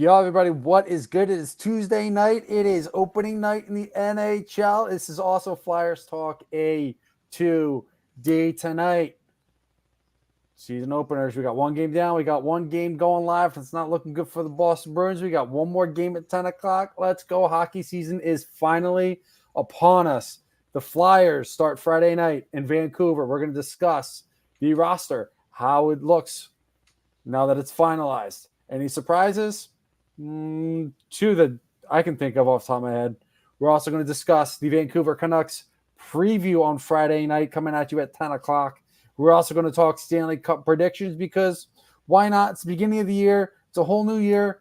Yo, everybody, what is good? It is Tuesday night. It is opening night in the NHL. This is also Flyers Talk A2D tonight. Season openers. We got one game down. We got one game going live. It's not looking good for the Boston Bruins. We got one more game at 10 o'clock. Let's go. Hockey season is finally upon us. The Flyers start Friday night in Vancouver. We're going to discuss the roster, how it looks now that it's finalized. Any surprises? Two that I can think of off the top of my head. We're also going to discuss the Vancouver Canucks preview on Friday night coming at you at 10 o'clock. We're also going to talk Stanley Cup predictions because why not? It's the beginning of the year. It's a whole new year.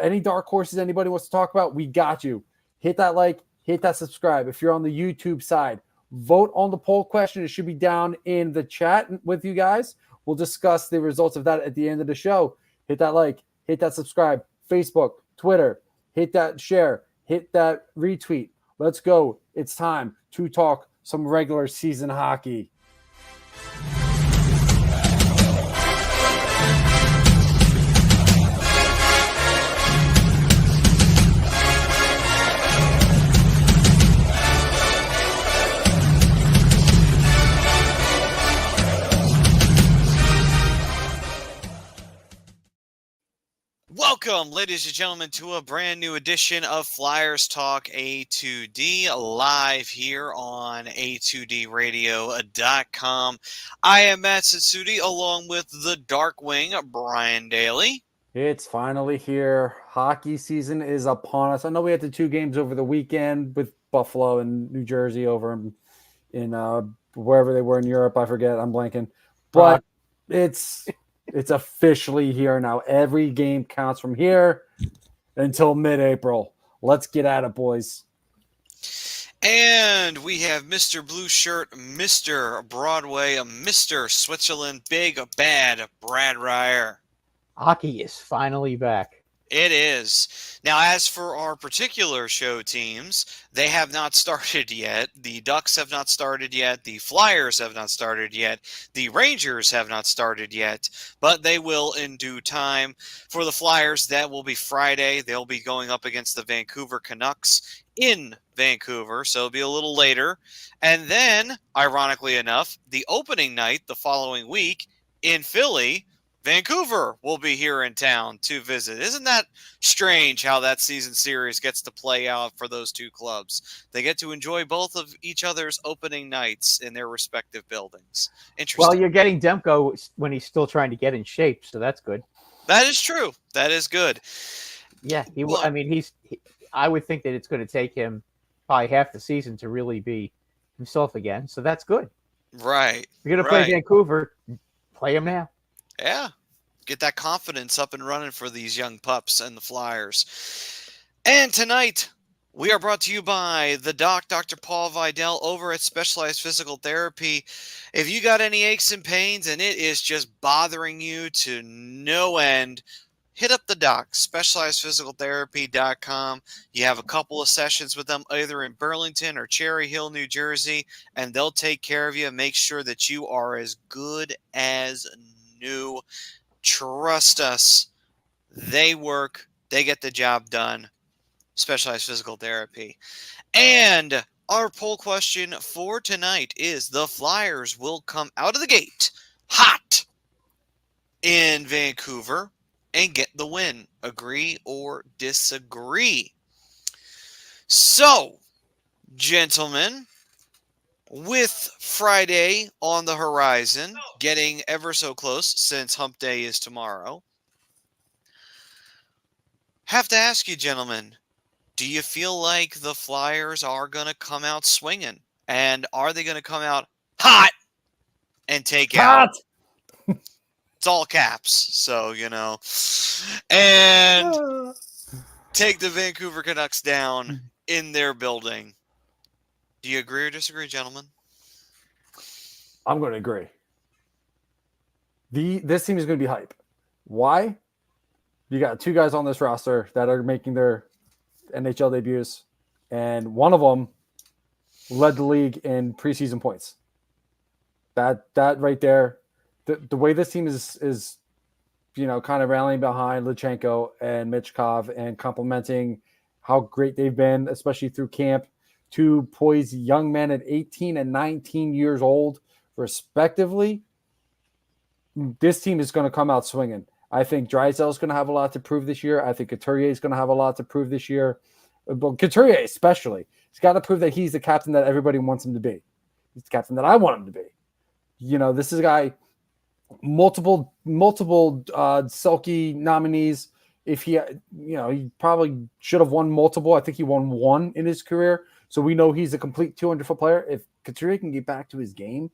Any dark horses anybody wants to talk about, we got you. Hit that like, hit that subscribe. If you're on the YouTube side, vote on the poll question. It should be down in the chat with you guys. We'll discuss the results of that at the end of the show. Hit that like, hit that subscribe. Facebook, Twitter, hit that share, hit that retweet. Let's go. It's time to talk some regular season hockey. Welcome, ladies and gentlemen, to a brand new edition of Flyers Talk A2D, live here on A2DRadio.com. I am Matt Satsuti, along with the Dark Wing, Brian Daly. It's finally here. Hockey season is upon us. I know we had the two games over the weekend with Buffalo and New Jersey over in wherever they were in Europe. I forget. I'm blanking. But it's officially here now. Every game counts from here until mid-April. Let's get at it, boys. And we have Mr. Blue Shirt, Mr. Broadway, Mr. Switzerland, Big Bad Brad Ryer. Hockey is finally back. It is. Now, as for our particular show teams, they have not started yet. The Ducks have not started yet. The Flyers have not started yet. The Rangers have not started yet, but they will in due time. For the Flyers, that will be Friday. They'll be going up against the Vancouver Canucks in Vancouver, so it'll be a little later. And then, ironically enough, the opening night the following week in Philly, Vancouver will be here in town to visit. Isn't that strange how that season series gets to play out for those two clubs? They get to enjoy both of each other's opening nights in their respective buildings. Interesting. Well, you're getting Demko when he's still trying to get in shape, so that's good. That is true. That is good. Yeah, I would think that it's going to take him probably half the season to really be himself again, so that's good. Right. You're going to play Vancouver, play him now. Yeah. Get that confidence up and running for these young pups and the Flyers. And tonight, we are brought to you by the doc, Dr. Paul Vidal, over at Specialized Physical Therapy. If you got any aches and pains and it is just bothering you to no end, hit up the doc, specializedphysicaltherapy.com. You have a couple of sessions with them either in Burlington or Cherry Hill, New Jersey, and they'll take care of you and make sure that you are as good as new. Trust us. They work. They get the job done. Specialized Physical Therapy. And our poll question for tonight is the Flyers will come out of the gate hot in Vancouver and get the win. Agree or disagree? So, gentlemen, with Friday on the horizon, getting ever so close since Hump Day is tomorrow, have to ask you, gentlemen, do you feel like the Flyers are going to come out swinging? And are they going to come out hot and take out? It's all caps, so, and take the Vancouver Canucks down in their building. Do you agree or disagree, gentlemen? I'm going to agree. This team is going to be hype. Why? You got two guys on this roster that are making their NHL debuts, and one of them led the league in preseason points. That right there, the way this team is kind of rallying behind Luchanko and Michkov and complimenting how great they've been, especially through camp. Two poised young men at 18 and 19 years old, respectively. This team is going to come out swinging. I think Drysdale is going to have a lot to prove this year. I think Couturier is going to have a lot to prove this year. But Couturier especially. He's got to prove that he's the captain that everybody wants him to be. He's the captain that I want him to be. This is a guy, multiple Selke nominees. If he probably should have won multiple. I think he won one in his career. So we know he's a complete 200-foot player. If Couturier can get back to his game,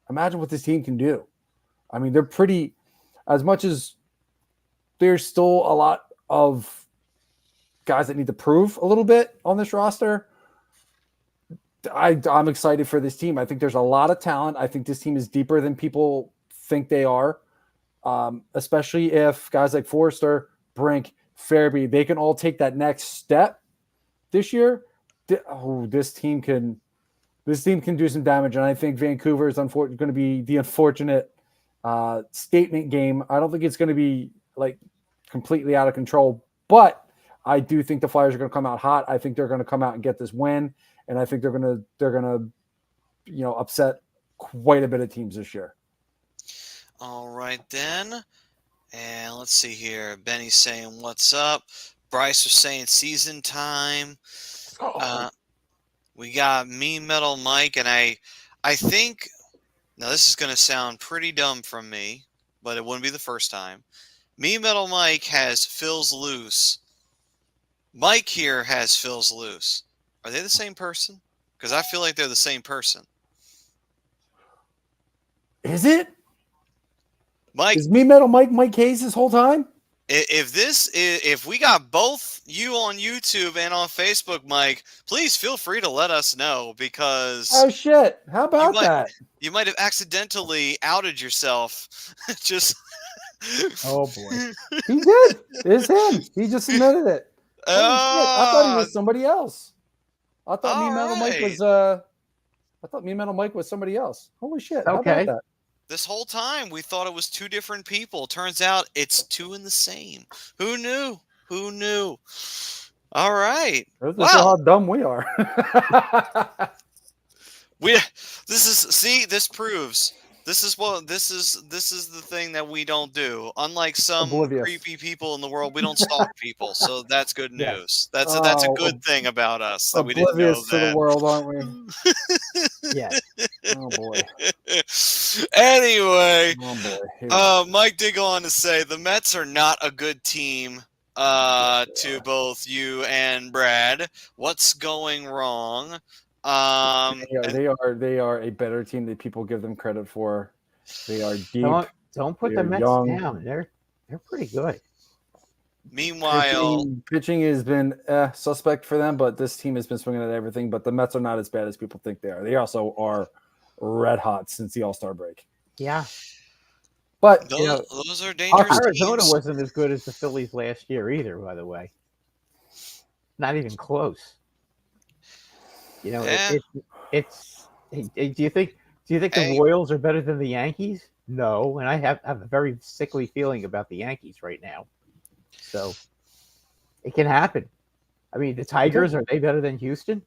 imagine what this team can do. I mean, they're pretty, as much as there's still a lot of guys that need to prove a little bit on this roster, I'm excited for this team. I think there's a lot of talent. I think this team is deeper than people think they are, especially if guys like Forrester, Brink, Farabee, they can all take that next step this year. This team can do some damage, and I think Vancouver is going to be the unfortunate statement game. I don't think it's going to be like completely out of control, but I do think the Flyers are going to come out hot. I think they're going to come out and get this win, and I think they're going to upset quite a bit of teams this year. All right then, and let's see here. Benny's saying what's up. Bryce was saying season time. We got Mean Metal Mike, and I think, now this is going to sound pretty dumb from me, but it wouldn't be the first time. Mean Metal Mike has Phil's Loose. Mike here has Phil's Loose. Are they the same person? Because I feel like they're the same person. Is it? Mike, is Mean Metal Mike Hayes this whole time? If we got both you on YouTube and on Facebook, Mike, please feel free to let us know, because oh shit, how about that? You might have accidentally outed yourself. Just oh boy, he did. It's him. He just admitted it. Holy shit. I thought he was somebody else. I thought Mean Metal Mike was. I thought Mean Metal Mike was somebody else. Holy shit! How about that? This whole time, we thought it was two different people. Turns out it's two in the same. Who knew? Who knew? All right. This is how dumb we are. This proves. This is the thing that we don't do. Unlike some creepy people in the world, we don't stalk people. So that's good news. That's a good thing about us. That we didn't know that. To the world, aren't we? Yeah. Oh boy. Anyway, boy. Mike did go on to say the Mets are not a good team. To both you and Brad, what's going wrong? They are a better team than people give them credit for. They are deep. Don't put the Mets down. They're pretty good. Meanwhile, pitching has been suspect for them, but this team has been swinging at everything. But the Mets are not as bad as people think they are. They also are red hot since the All-Star break. Yeah, but those are dangerous. Arizona teams. wasn't as good as the Phillies last year either. By the way, not even close. Do you think the Royals are better than the Yankees? No, and I have a very sickly feeling about the Yankees right now. So it can happen. I mean, the Tigers, are they better than Houston?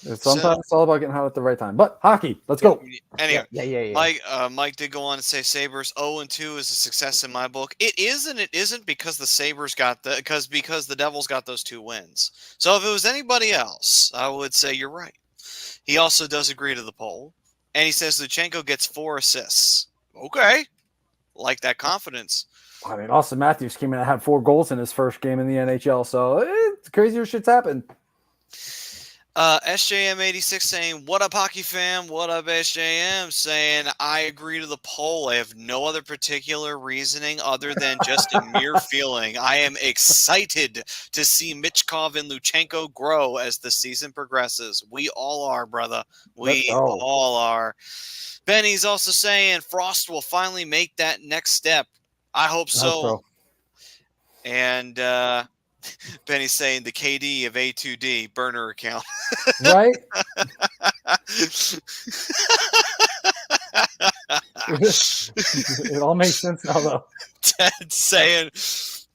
Sometimes it's all about getting hot at the right time. But hockey, let's go. Anyway, yeah. Mike did go on to say Sabres 0-2 is a success in my book. It is and it isn't, because the Sabres because the Devils got those 2 wins. So if it was anybody else, I would say you're right. He also does agree to the poll, and he says Luchanko gets 4 assists. Okay, like that confidence. I mean, Austin Matthews came in and had 4 goals in his first game in the NHL, so crazier shit's happened. SJM86 saying, what up, hockey fam? What up, SJM? Saying, I agree to the poll. I have no other particular reasoning other than just a mere feeling. I am excited to see Michkov and Luchanko grow as the season progresses. We all are, brother. We all are. Benny's also saying Frost will finally make that next step. I hope so. And Benny's saying the KD of A2D burner account. Right? It all makes sense now, though. Ted saying,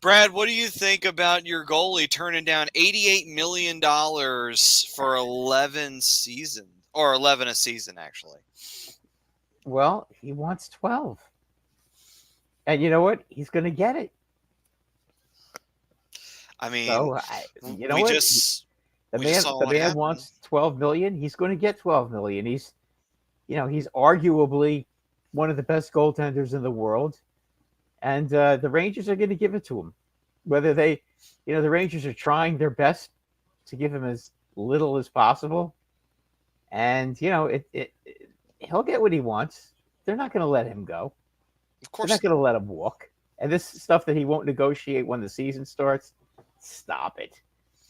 Brad, what do you think about your goalie turning down $88 million for 11 seasons? Or 11 a season, actually. Well, he wants 12. And you know what? He's going to get it. I mean, So, you know we what? just The we just man, saw the what man happened. wants 12 million. He's going to get 12 million. He's arguably one of the best goaltenders in the world, and the Rangers are going to give it to him. Whether the Rangers are trying their best to give him as little as possible, and he'll get what he wants. They're not going to let him go. Of They're course not going to let him walk. And this stuff that he won't negotiate when the season starts, stop it.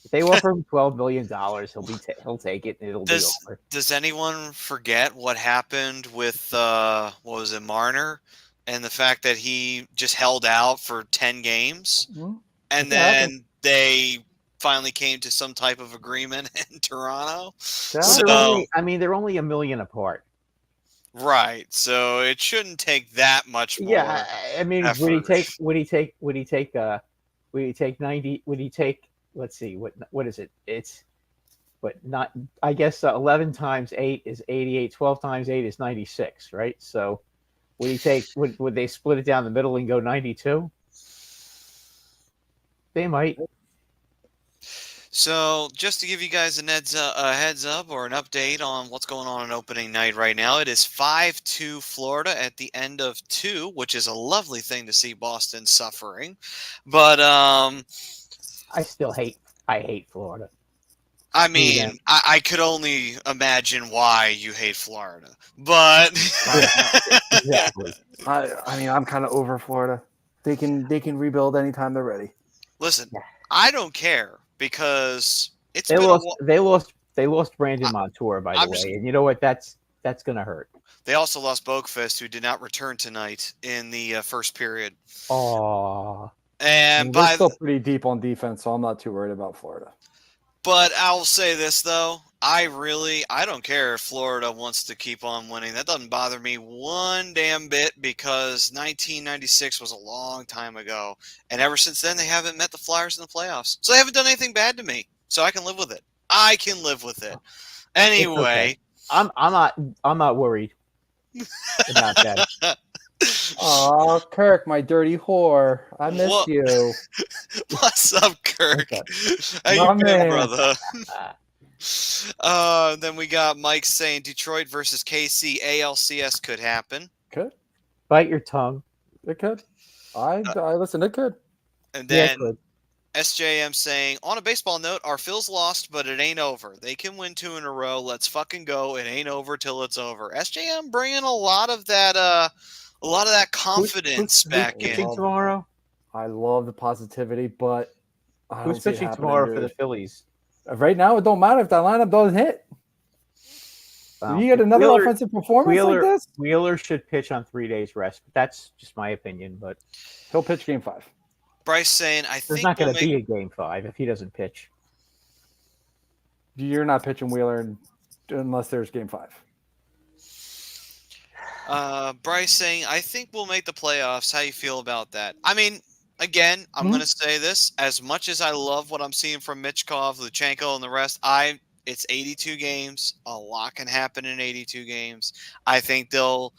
If they offer him $12 million, he'll take it, and it'll be over. Does anyone forget what happened with what was it, Marner, and the fact that he just held out for 10 games, and then they finally came to some type of agreement in Toronto? Well, they're only $1 million apart. Right, so it shouldn't take that much more. Yeah, I mean, effort. would he take 90? Would he take? Let's see, what is it? It's not. I guess 11 times 8 is 88. 12 times 8 is 96, right? So, would he take? Would they split it down the middle and go 92? They might. So, just to give you guys a heads up or an update on what's going on opening night right now, it is 5-2 Florida at the end of 2, which is a lovely thing to see Boston suffering. But I hate Florida. I mean, I could only imagine why you hate Florida, but exactly. I mean, I'm kind of over Florida. They can rebuild anytime they're ready. Listen, I don't care because they lost Brandon Montour, by the way, and you know what? That's gonna hurt. They also lost Boakfist, who did not return tonight in the first period. Oh, and they're still pretty deep on defense, so I'm not too worried about Florida. But I'll say this though, I don't care if Florida wants to keep on winning. That doesn't bother me one damn bit because 1996 was a long time ago, and ever since then they haven't met the Flyers in the playoffs. So they haven't done anything bad to me. So I can live with it. Anyway, okay. I'm not worried about that. Oh, Kirk, my dirty whore. I miss you. What's up, Kirk? Okay. How you been, brother? Then we got Mike saying Detroit versus KC ALCS could happen. Could. Bite your tongue. It could. I listen, it could. And then SJM saying, on a baseball note, our Phil's lost, but it ain't over. They can win 2 in a row. Let's fucking go. It ain't over till it's over. SJM bringing a lot of that confidence back in. Tomorrow? I love the positivity, but who's pitching tomorrow for the Phillies? Right now, it don't matter if that lineup doesn't hit. You get another offensive performance like this? Wheeler should pitch on 3 days rest. That's just my opinion, but he'll pitch Game 5. Bryce saying, I think there's not going to be a Game 5 if he doesn't pitch. You're not pitching Wheeler unless there's Game 5. Bryce saying, I think we'll make the playoffs. How you feel about that? I mean, again, I'm going to say this. As much as I love what I'm seeing from Michkov, Luchanko, and the rest, it's 82 games. A lot can happen in 82 games. I think don't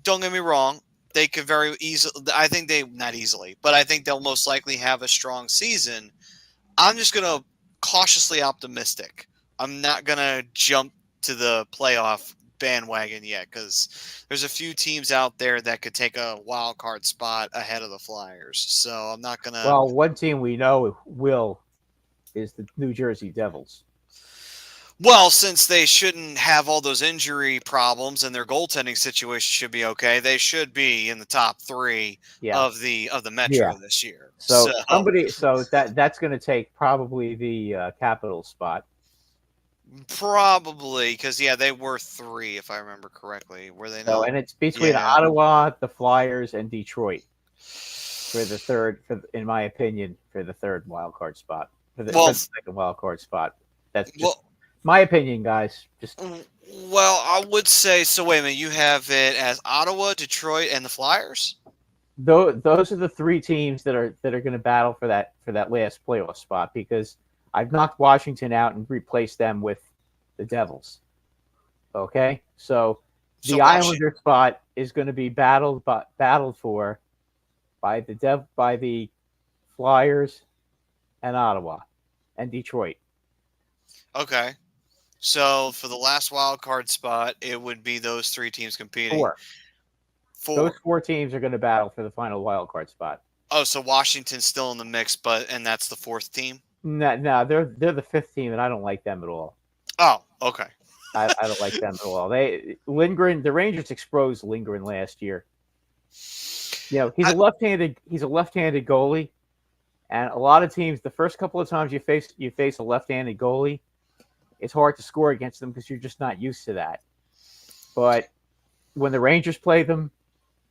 get me wrong, they could very easily, not easily, but I think they'll most likely have a strong season. I'm just going to cautiously optimistic. I'm not going to jump to the playoff bandwagon yet because there's a few teams out there that could take a wild card spot ahead of the Flyers. So I'm not going to. Well, one team we know is the New Jersey Devils. Well, since they shouldn't have all those injury problems and their goaltending situation should be okay, they should be in the top 3 of the Metro this year. So that's going to take probably the Capitals spot. Probably because they were 3 if I remember correctly. Were they not? So, and it's between Ottawa, the Flyers, and Detroit for the third. In my opinion, for the third wild card spot, for the second wild card spot. That's just my opinion, guys. Just Well, I would say so. Wait a minute. You have it as Ottawa, Detroit, and the Flyers. Those are the three teams that are going to battle for that last playoff spot, because I've knocked Washington out and replaced them with the Devils. Okay, so So the Islander spot is going to be battled for by the Flyers and Ottawa and Detroit. Okay. So for the last wild card spot, it would be those three teams competing. Four. Those four teams are going to battle for the final wild card spot. Oh, so Washington's still in the mix, and that's the fourth team? No, they're the fifth team, and I don't like them at all. Oh, okay. I don't like them at all. The Rangers exposed Lindgren last year. You know, he's a left-handed goalie, and a lot of teams, the first couple of times you face a left-handed goalie, it's hard to score against them because you're just not used to that. But when the Rangers play them,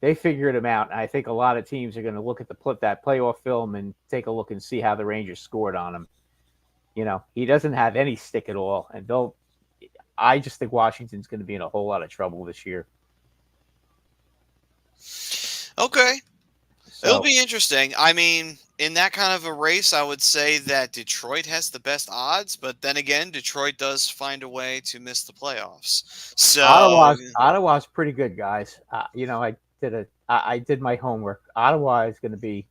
they figured him out. And I think a lot of teams are going to look at that playoff film and take a look and see how the Rangers scored on him. You know, he doesn't have any stick at all, and I just think Washington's going to be in a whole lot of trouble this year. Okay. So, it'll be interesting. I mean, in that kind of a race, I would say that Detroit has the best odds, but then again, Detroit does find a way to miss the playoffs. So Ottawa's pretty good, guys. You know, I did my homework. Ottawa is going to be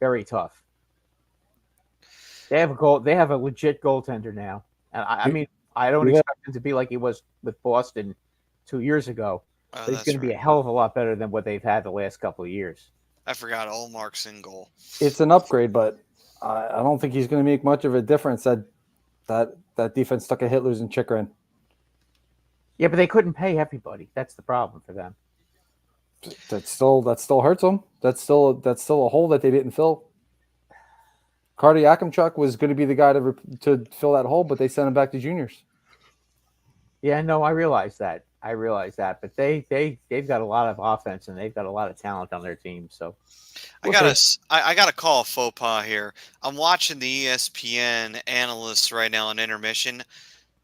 very tough. They have a legit goaltender now, and I mean, I don't expect him to be like he was with Boston 2 years ago. But he's going to be a hell of a lot better than what they've had the last couple of years. I forgot Allmark's in goal. It's an upgrade, but I don't think he's going to make much of a difference. That defense took a hit losing Chychrun. Yeah, but they couldn't pay everybody. That's the problem for them. That still hurts them. That's still a hole that they didn't fill. Carter Yakimchuk was going to be the guy to fill that hole, but they sent him back to juniors. Yeah, no, I realize that. But they've got a lot of offense and they've got a lot of talent on their team. So I gotta call a faux pas here. I'm watching the ESPN analysts right now on intermission.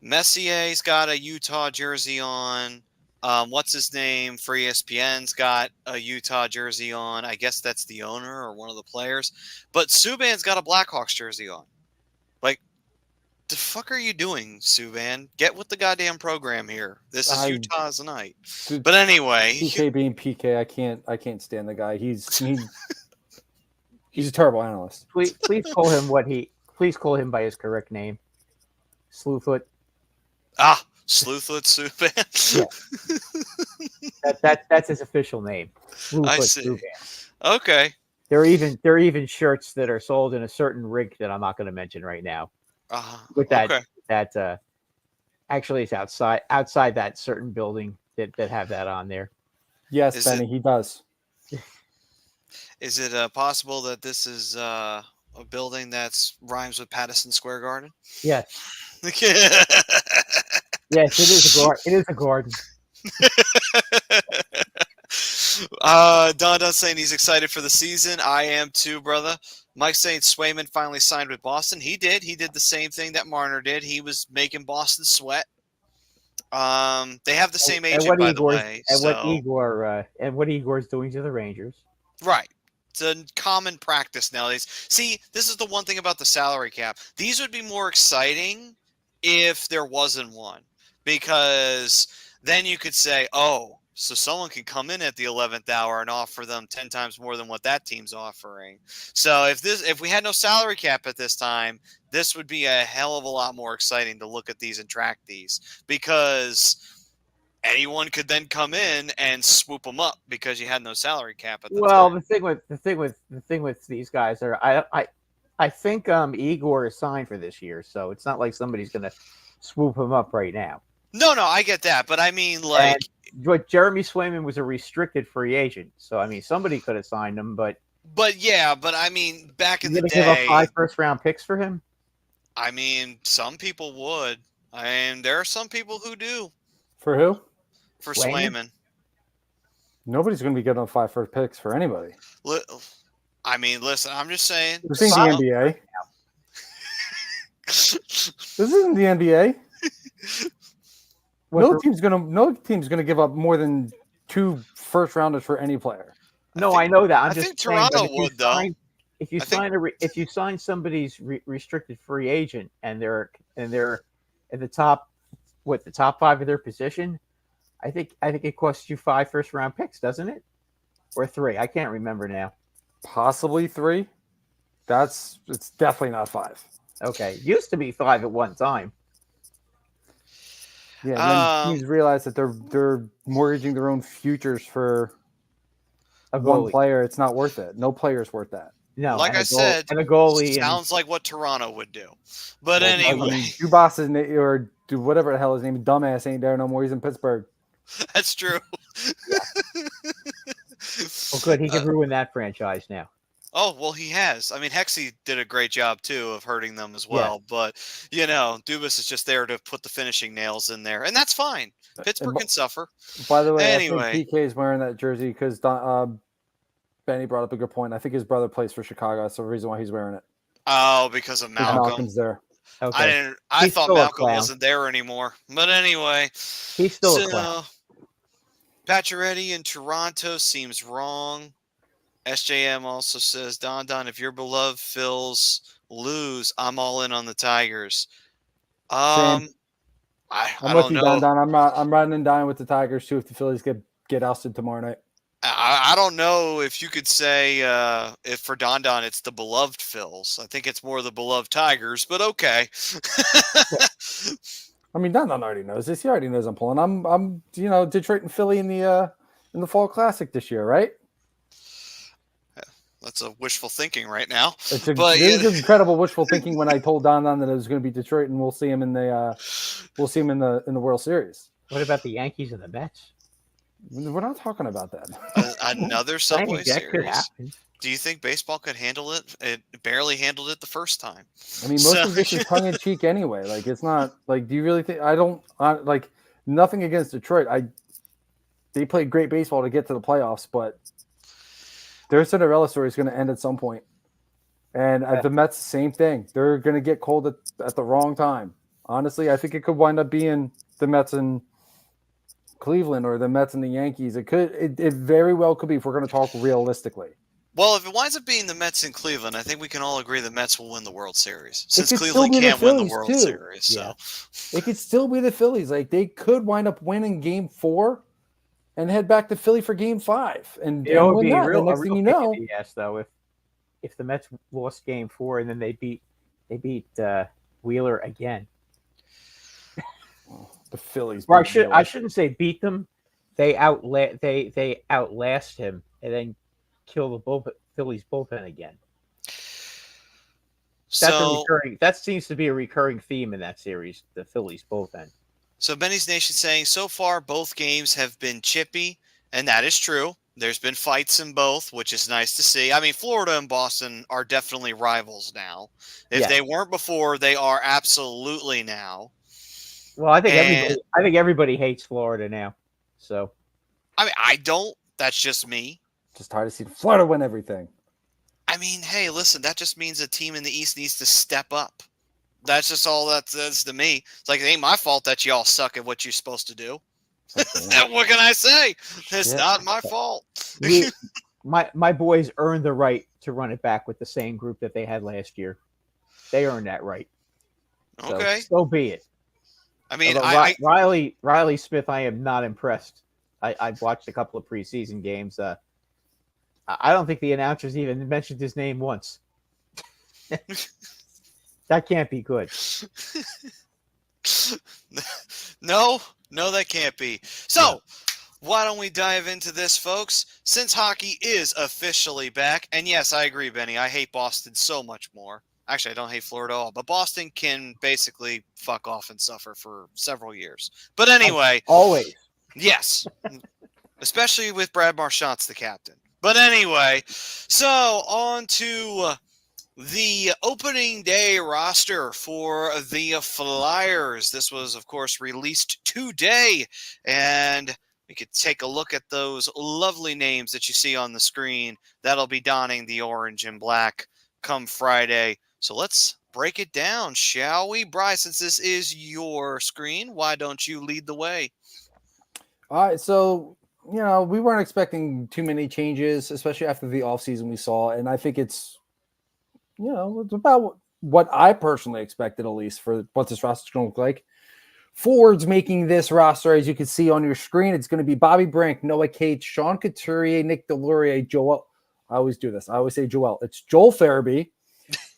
Messier's got a Utah jersey on. What's his name for ESPN's got a Utah jersey on. I guess that's the owner or one of the players. But Subban's got a Blackhawks jersey on. Like, the fuck are you doing, Subban? Get with the goddamn program here. This is Utah's night. But anyway, PK being PK, I can't stand the guy. He's a terrible analyst. Please call him by his correct name. Slewfoot. Slewfoot Subban. Yeah. That's his official name. Slewfoot I see. Subban. Okay. There are even shirts that are sold in a certain rig that I'm not going to mention right now. With that, actually, it's outside that certain building that have that on there. Yes, Benny, he does. Is it possible that this is a building that rhymes with Patterson Square Garden? Yes. Yes, it is a garden. Don saying he's excited for the season. I am too, brother. Mike saying Swayman finally signed with Boston. He did. He did the same thing that Marner did. He was making Boston sweat. They have the same agent, by the way. What Igor's doing to the Rangers. Right. It's a common practice nowadays. See, this is the one thing about the salary cap. These would be more exciting if there wasn't one. Because then you could say, oh, so someone can come in at the 11th hour and offer them 10 times more than what that team's offering. So if we had no salary cap at this time, this would be a hell of a lot more exciting to look at these and track these, because anyone could then come in and swoop them up because you had no salary cap at the time. The thing with these guys are I think Igor is signed for this year, so it's not like somebody's going to swoop him up right now. No, I get that, but I mean, like, Jeremy Swayman was a restricted free agent, so I mean, somebody could have signed him, but I mean, back in the day, give up 5 first-round picks for him. I mean, some people would. I mean, there are some people who do. For who? For Swayman. Nobody's going to be getting 5 first picks for anybody. I mean, listen, I'm just saying. This isn't the NBA. This isn't the NBA. no team's gonna give up more than 2 first rounders for any player. No, I know that. I'm I just think saying, Toronto would, though. If you sign somebody's restricted free agent and they're in the top the top 5 of their position, I think it costs you 5 first round picks, doesn't it? Or 3? I can't remember now. Possibly 3. It's definitely not 5. Okay, used to be 5 at one time. Yeah, and then teams realize that they're mortgaging their own futures for one player. It's not worth it. No player's worth that. No, like I said, and a goalie sounds like what Toronto would do. But anyway, Dubas or do whatever the hell his name, dumbass ain't there no more. He's in Pittsburgh. That's true. Well, good. He can ruin that franchise now. Oh, well, he has. I mean, Hexie did a great job, too, of hurting them as well. Yeah. But, Dubas is just there to put the finishing nails in there. And that's fine. Pittsburgh can suffer. By the way, I think PK is wearing that jersey because Benny brought up a good point. I think his brother plays for Chicago. That's the reason why he's wearing it. Oh, because of Malcolm. Malcolm's there. Okay. I thought Malcolm wasn't there anymore. But anyway. He's still a clown. Pacioretty in Toronto seems wrong. SJM also says, Don, if your beloved Phils lose, I'm all in on the Tigers. I'm with you, Don. I'm riding and dying with the Tigers too if the Phillies get ousted tomorrow night. I don't know if you could say if for Don it's the beloved Phils. I think it's more the beloved Tigers, but okay. I mean, Don already knows this. He already knows I'm pulling. I'm Detroit and Philly in the Fall Classic this year, right? That's a wishful thinking right now. It is incredible wishful thinking when I told Don that it was going to be Detroit and we'll see him in the World Series. What about the Yankees and the Mets? We're not talking about that. Another Subway Series. Could happen. Do you think baseball could handle it? It barely handled it the first time. I mean, most of this is tongue in cheek anyway. Like, it's not like. Do you really think? I don't like nothing against Detroit. They played great baseball to get to the playoffs, but their Cinderella story is going to end at some point. And the Mets, same thing. They're going to get cold at the wrong time. Honestly, I think it could wind up being the Mets and Cleveland or the Mets and the Yankees. It very well could be if we're going to talk realistically. Well, if it winds up being the Mets in Cleveland, I think we can all agree the Mets will win the World Series since Cleveland can't win the World Series. So it could still be the Phillies. Like, they could wind up winning Game 4 and head back to Philly for Game 5. And it would be the next thing you know, yes, though, if the Mets lost Game 4 and then they beat Wheeler again. The Phillies. Or I shouldn't say beat them. They outlast him and then kill the Phillies bullpen again. That seems to be a recurring theme in that series, the Phillies bullpen. So Benny's Nation saying, so far both games have been chippy, and that is true. There's been fights in both, which is nice to see. I mean, Florida and Boston are definitely rivals now. If they weren't before, they are absolutely now. Well, I think everybody hates Florida now. So, I mean, I don't. That's just me. Just tired to see Florida win everything. I mean, hey, listen, that just means a team in the East needs to step up. That's just all that says to me. It's like, it ain't my fault that y'all suck at what you're supposed to do. What can I say? It's not my fault. My boys earned the right to run it back with the same group that they had last year. They earned that right. Okay. So be it. I mean, Riley Smith, I am not impressed. I've watched a couple of preseason games. I don't think the announcers even mentioned his name once. That can't be good. No, that can't be. So, why don't we dive into this, folks? Since hockey is officially back, and yes, I agree, Benny. I hate Boston so much more. Actually, I don't hate Florida at all, but Boston can basically fuck off and suffer for several years. But anyway. Always. Yes. Especially with Brad Marchand's the captain. But anyway, so on to the opening day roster for the Flyers. This was, of course, released today, and we could take a look at those lovely names that you see on the screen. That'll be donning the orange and black come Friday. So let's break it down, shall we? Bryce, since this is your screen, why don't you lead the way? All right, so we weren't expecting too many changes, especially after the offseason we saw, and I think it's it's about what I personally expected, at least, for what this roster is going to look like. Forwards making this roster, as you can see on your screen, it's going to be Bobby Brink, Noah Cates, Sean Couturier, Nick Delorier, Joel. I always do this. I always say Joel. It's Joel Farabee,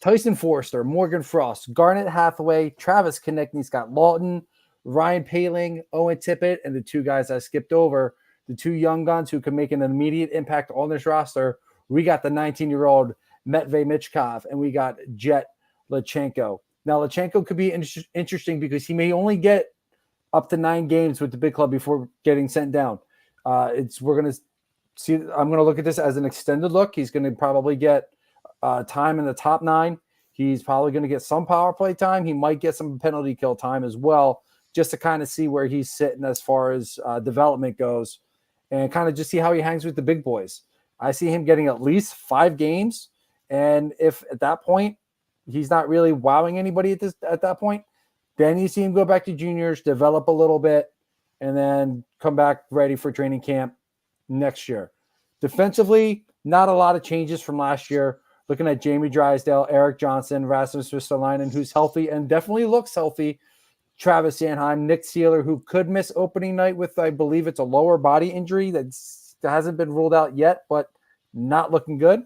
Tyson Forster, Morgan Frost, Garnet Hathaway, Travis Konechny, Scott Lawton, Ryan Paling, Owen Tippett, and the two guys I skipped over, the two young guns who can make an immediate impact on this roster. We got the 19-year-old Matvei Michkov, and we got Jett Luchanko. Now, Luchanko could be interesting because he may only get up to 9 games with the big club before getting sent down. We're going to see. I'm going to look at this as an extended look. He's going to probably get time in the top 9. He's probably going to get some power play time. He might get some penalty kill time as well, just to kind of see where he's sitting as far as development goes, and kind of just see how he hangs with the big boys. I see him getting at least 5 games, and if at that point he's not really wowing anybody at that point, then you see him go back to juniors, develop a little bit, and then come back ready for training camp next year. Defensively, not a lot of changes from last year. Looking at Jamie Drysdale, Eric Johnson, Rasmus Ristolainen, who's healthy and definitely looks healthy, Travis Sanheim, Nick Seeler, who could miss opening night with, I believe it's a lower body injury that hasn't been ruled out yet, but not looking good.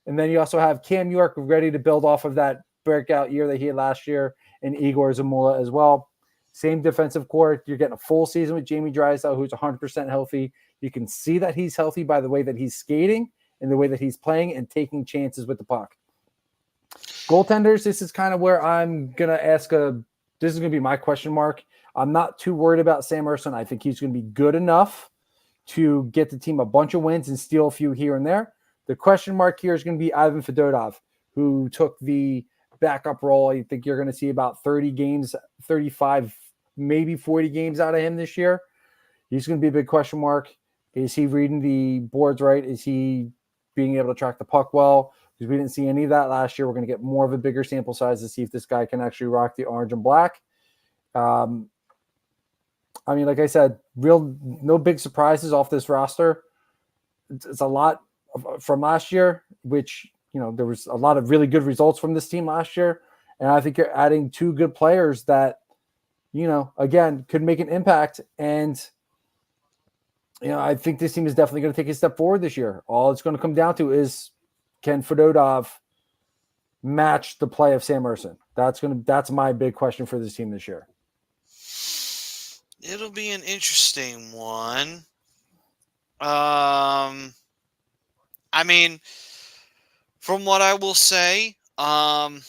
And then you also have Cam York ready to build off of that breakout year that he had last year, and Igor Zamula as well. Same defensive core. You're getting a full season with Jamie Drysdale, who's 100% healthy. You can see that he's healthy by the way that he's skating and the way that he's playing and taking chances with the puck. Goaltenders, this is kind of where I'm going to ask this is going to be my question mark. I'm not too worried about Sam Ersson. I think he's going to be good enough to get the team a bunch of wins and steal a few here and there. The question mark here is going to be Ivan Fedotov, who took the backup role. I think you're going to see about 30 games, 35, maybe 40 games out of him this year. He's going to be a big question mark. Is he reading the boards right? Is he being able to track the puck well? Because we didn't see any of that last year. We're going to get more of a bigger sample size to see if this guy can actually rock the orange and black. I mean, like I said, no big surprises off this roster. It's a lot from last year, which, there was a lot of really good results from this team last year. And I think you're adding 2 good players that, again, could make an impact. And, I think this team is definitely going to take a step forward this year. All it's going to come down to is, can Fedotov match the play of Sam Ersson? That's my big question for this team this year. It'll be an interesting one. I mean, from what I will say, Fedotov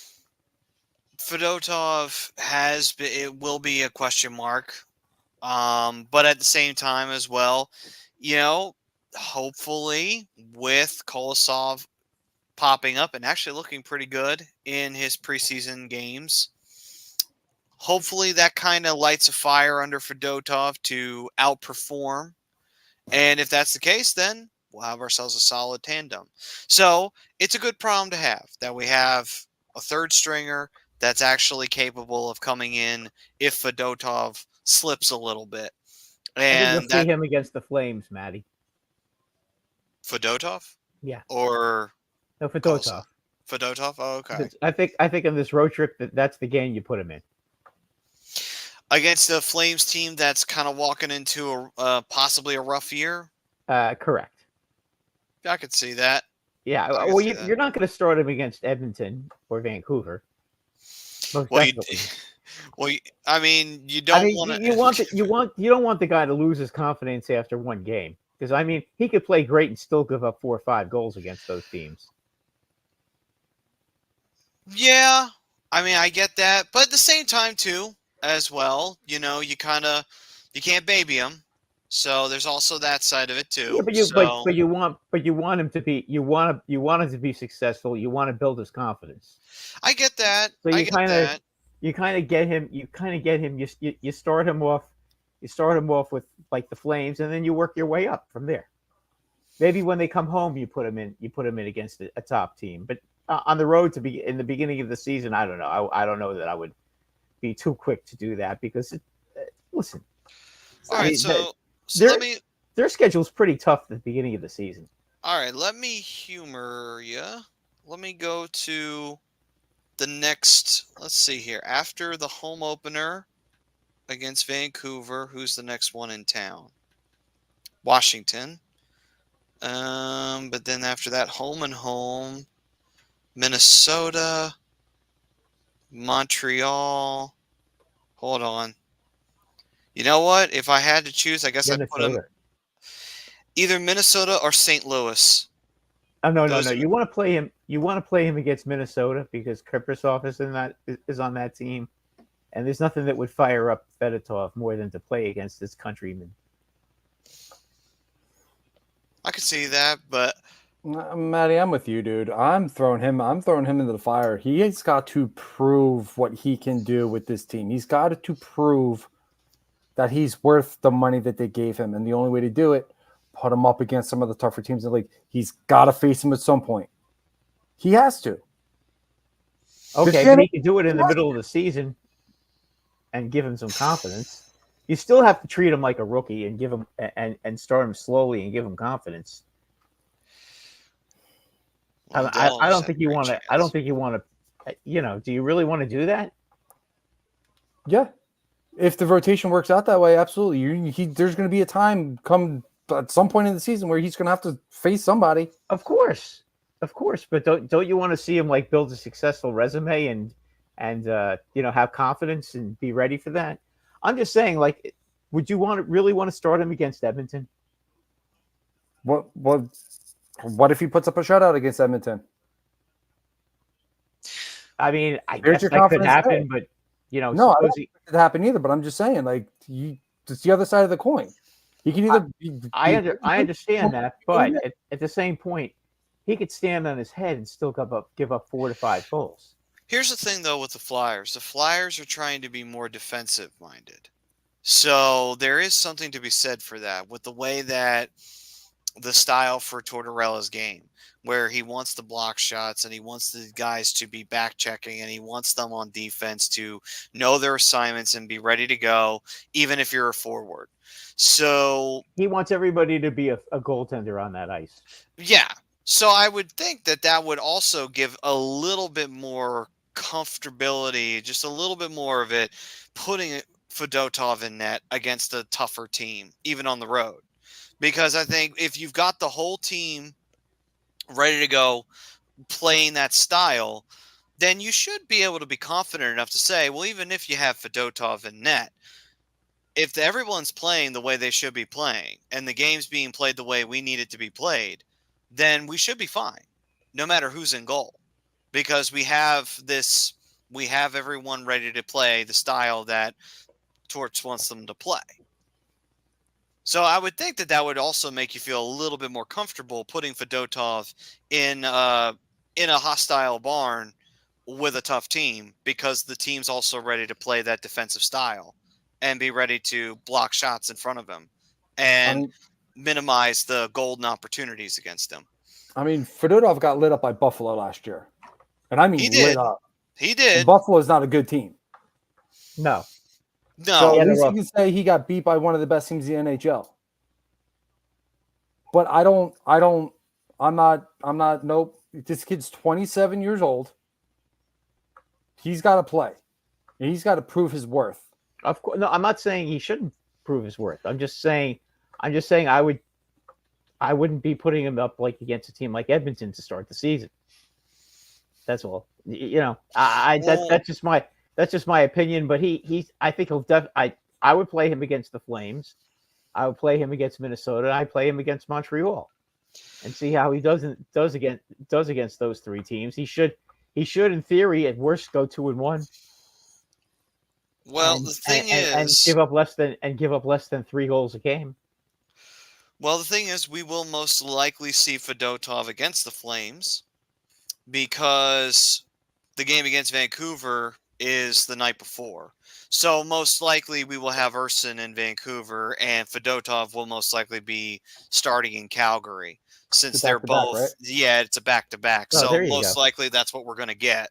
it will be a question mark. But at the same time as well, hopefully with Kolosov popping up and actually looking pretty good in his preseason games, hopefully that kind of lights a fire under Fedotov to outperform. And if that's the case, then we'll have ourselves a solid tandem. So it's a good problem to have, that we have a third stringer that's actually capable of coming in if Fedotov slips a little bit. And I think you'll see him against the Flames, Matty. Fedotov? Yeah. Or no, Fedotov. Fedotov? Oh, okay. I think in this road trip that's the game you put him in. Against the Flames team that's kind of walking into possibly a rough year? Correct. I could see that. Yeah, well, you're not going to start him against Edmonton or Vancouver. I mean, you don't want to. You don't want the guy to lose his confidence after one game, because I mean he could play great and still give up 4 or 5 goals against those teams. Yeah, I mean I get that, but at the same time too, as well, you can't baby him. So there's also that side of it too. Yeah, but you want him to be him to be successful. You want to build his confidence. I get that. So you kind of get him. You start him off. You start him off with like the Flames, and then you work your way up from there. Maybe when they come home, you put him in against a top team. But on the road to be in the beginning of the season. I don't know. I don't know that I would be too quick to do that because listen. All right, so their their schedule's pretty tough at the beginning of the season. All right, let me humor you. Let me go to the next. Let's see here. After the home opener against Vancouver, who's the next one in town? Washington. But then after that, home and home, Minnesota, Montreal. Hold on. You know what? If I had to choose, I guess I'd put them either Minnesota or St. Louis. Oh no. You want to play him. You want to play him against Minnesota because Kriprasov is on that team, and there's nothing that would fire up Fedotov more than to play against his countrymen. I could see that, but Matty, I'm with you, dude. I'm throwing him into the fire. He's got to prove what he can do with this team. He's got to prove that he's worth the money that they gave him, and the only way to do it, put him up against some of the tougher teams in the league. He's got to face him at some point. He has to. Okay, but he can do it in the middle of the season and give him some confidence. You still have to treat him like a rookie and give him and start him slowly and give him confidence. Well, I don't think you want to. I don't think you want to. Do you really want to do that? Yeah. If the rotation works out that way, absolutely. There's going to be a time come at some point in the season where he's going to have to face somebody. Of course. But don't you want to see him like build a successful resume and have confidence and be ready for that? I'm just saying, like, would you really want to start him against Edmonton? What if he puts up a shutout against Edmonton? I mean, I guess that could happen, but no, I don't think it could happen either. But I'm just saying, like, it's the other side of the coin. He can either. I understand that, but at the same point, he could stand on his head and still give up 4 to 5 goals. Here's the thing, though, with the Flyers. The Flyers are trying to be more defensive-minded. So there is something to be said for that with the way that the style for Tortorella's game, where he wants the block shots and he wants the guys to be back-checking and he wants them on defense to know their assignments and be ready to go, even if you're a forward. So he wants everybody to be a goaltender on that ice. Yeah. So I would think that would also give a little bit more comfortability, just a little bit more of it, putting Fedotov in net against a tougher team, even on the road. Because I think if you've got the whole team ready to go playing that style, then you should be able to be confident enough to say, well, even if you have Fedotov in net, if everyone's playing the way they should be playing and the game's being played the way we need it to be played, then we should be fine, no matter who's in goal, because we have everyone ready to play the style that Torch wants them to play. So I would think that would also make you feel a little bit more comfortable putting Fedotov in a hostile barn with a tough team, because the team's also ready to play that defensive style and be ready to block shots in front of him and minimize the golden opportunities against him. I mean, Fedotov got lit up by Buffalo last year. And I mean, lit up. He did. And Buffalo is not a good team. No. So at least you can say he got beat by one of the best teams in the NHL. But nope. This kid's 27 years old. He's got to play. And he's got to prove his worth. Of course. No, I'm not saying he shouldn't prove his worth. I'm just saying I wouldn't be putting him up like against a team like Edmonton to start the season. That's all. That's just my opinion. But I think I would play him against the Flames. I would play him against Minnesota. I play him against Montreal, and see how he does against those 3 teams. He should in theory at worst go 2-1. Well, the thing is, and give up less than 3 goals a game. Well, the thing is, we will most likely see Fedotov against the Flames, because the game against Vancouver is the night before. So most likely we will have Urson in Vancouver, and Fedotov will most likely be starting in Calgary. since It's they're back-to-back, both. right? Yeah, it's a back-to-back. Oh, So there you most go. likely that's what we're going to get.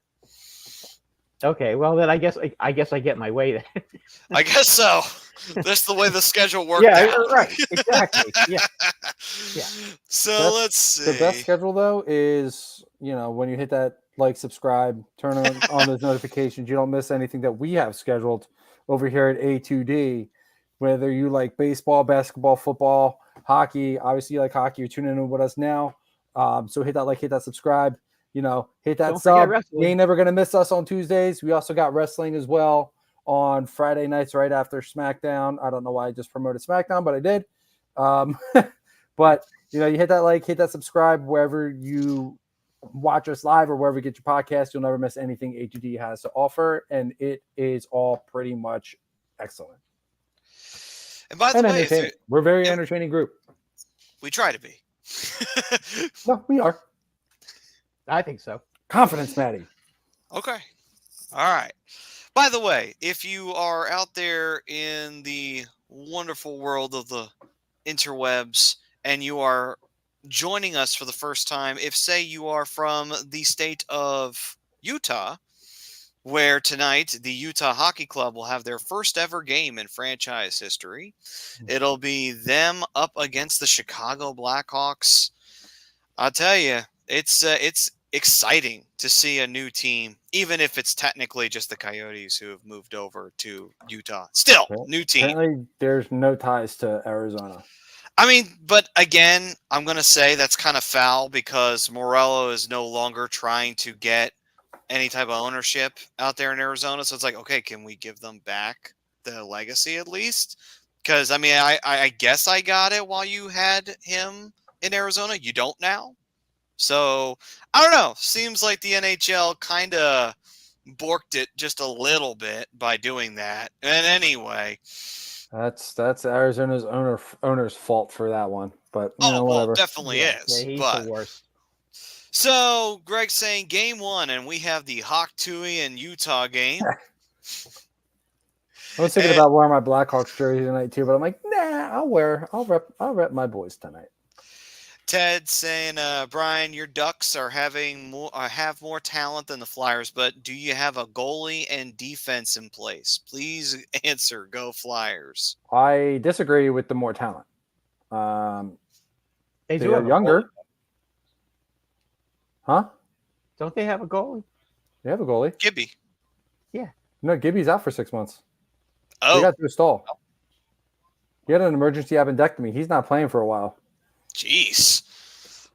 Okay, well then I guess I get my way then. I guess so. That's the way the schedule worked Yeah, out. right. Exactly. Yeah. Yeah. So let's see. The best schedule though is, when you hit that subscribe, turn on those notifications, you don't miss anything that we have scheduled over here at A2D. Whether you like baseball, basketball, football, hockey, obviously you like hockey, you're tuning in with us now. So hit that subscribe, hit that Don't forget sub. wrestling. You ain't never gonna miss us on Tuesdays. We also got wrestling as well on Friday nights right after SmackDown. I don't know why I just promoted SmackDown, but I did. But you hit that subscribe wherever you watch us live or wherever you get your podcast. You'll never miss anything A2D has to offer, and it is all pretty much excellent. And by the way, we're a very entertaining group. We try to be. No, we are. I think so. Confidence, Maddie. Okay. All right. By the way, if you are out there in the wonderful world of the interwebs and you are joining us for the first time, if say you are from the state of Utah, where tonight the Utah Hockey Club will have their first ever game in franchise history. It'll be them up against the Chicago Blackhawks. I'll tell you, it's exciting to see a new team, even if it's technically just the Coyotes who have moved over to Utah. Still, new team. Apparently, there's no ties to Arizona. I mean, but again, I'm going to say that's kind of foul because Morello is no longer trying to get any type of ownership out there in Arizona. So it's like, okay, can we give them back the legacy at least? Because, I mean, I guess I got it while you had him in Arizona. You don't now. So, I don't know. Seems like the NHL kind of borked it just a little bit by doing that. And anyway. That's Arizona's owner's fault for that one. But, whatever. Well, definitely is. Yeah, he's but the worst. So, Greg's saying game 1, and we have the Hawk Tui and Utah game. I was thinking about wearing my Blackhawks jersey tonight too, but I'm like, nah, I'll rep my boys tonight. Ted saying, Brian, your Ducks are have more talent than the Flyers, but do you have a goalie and defense in place? Please answer. Go Flyers. I disagree with the more talent. They are younger. Huh? Don't they have a goalie? They have a goalie. Gibby. Yeah. No, Gibby's out for 6 months. Oh. They got through a stall. He had an emergency appendectomy. He's not playing for a while. Jeez.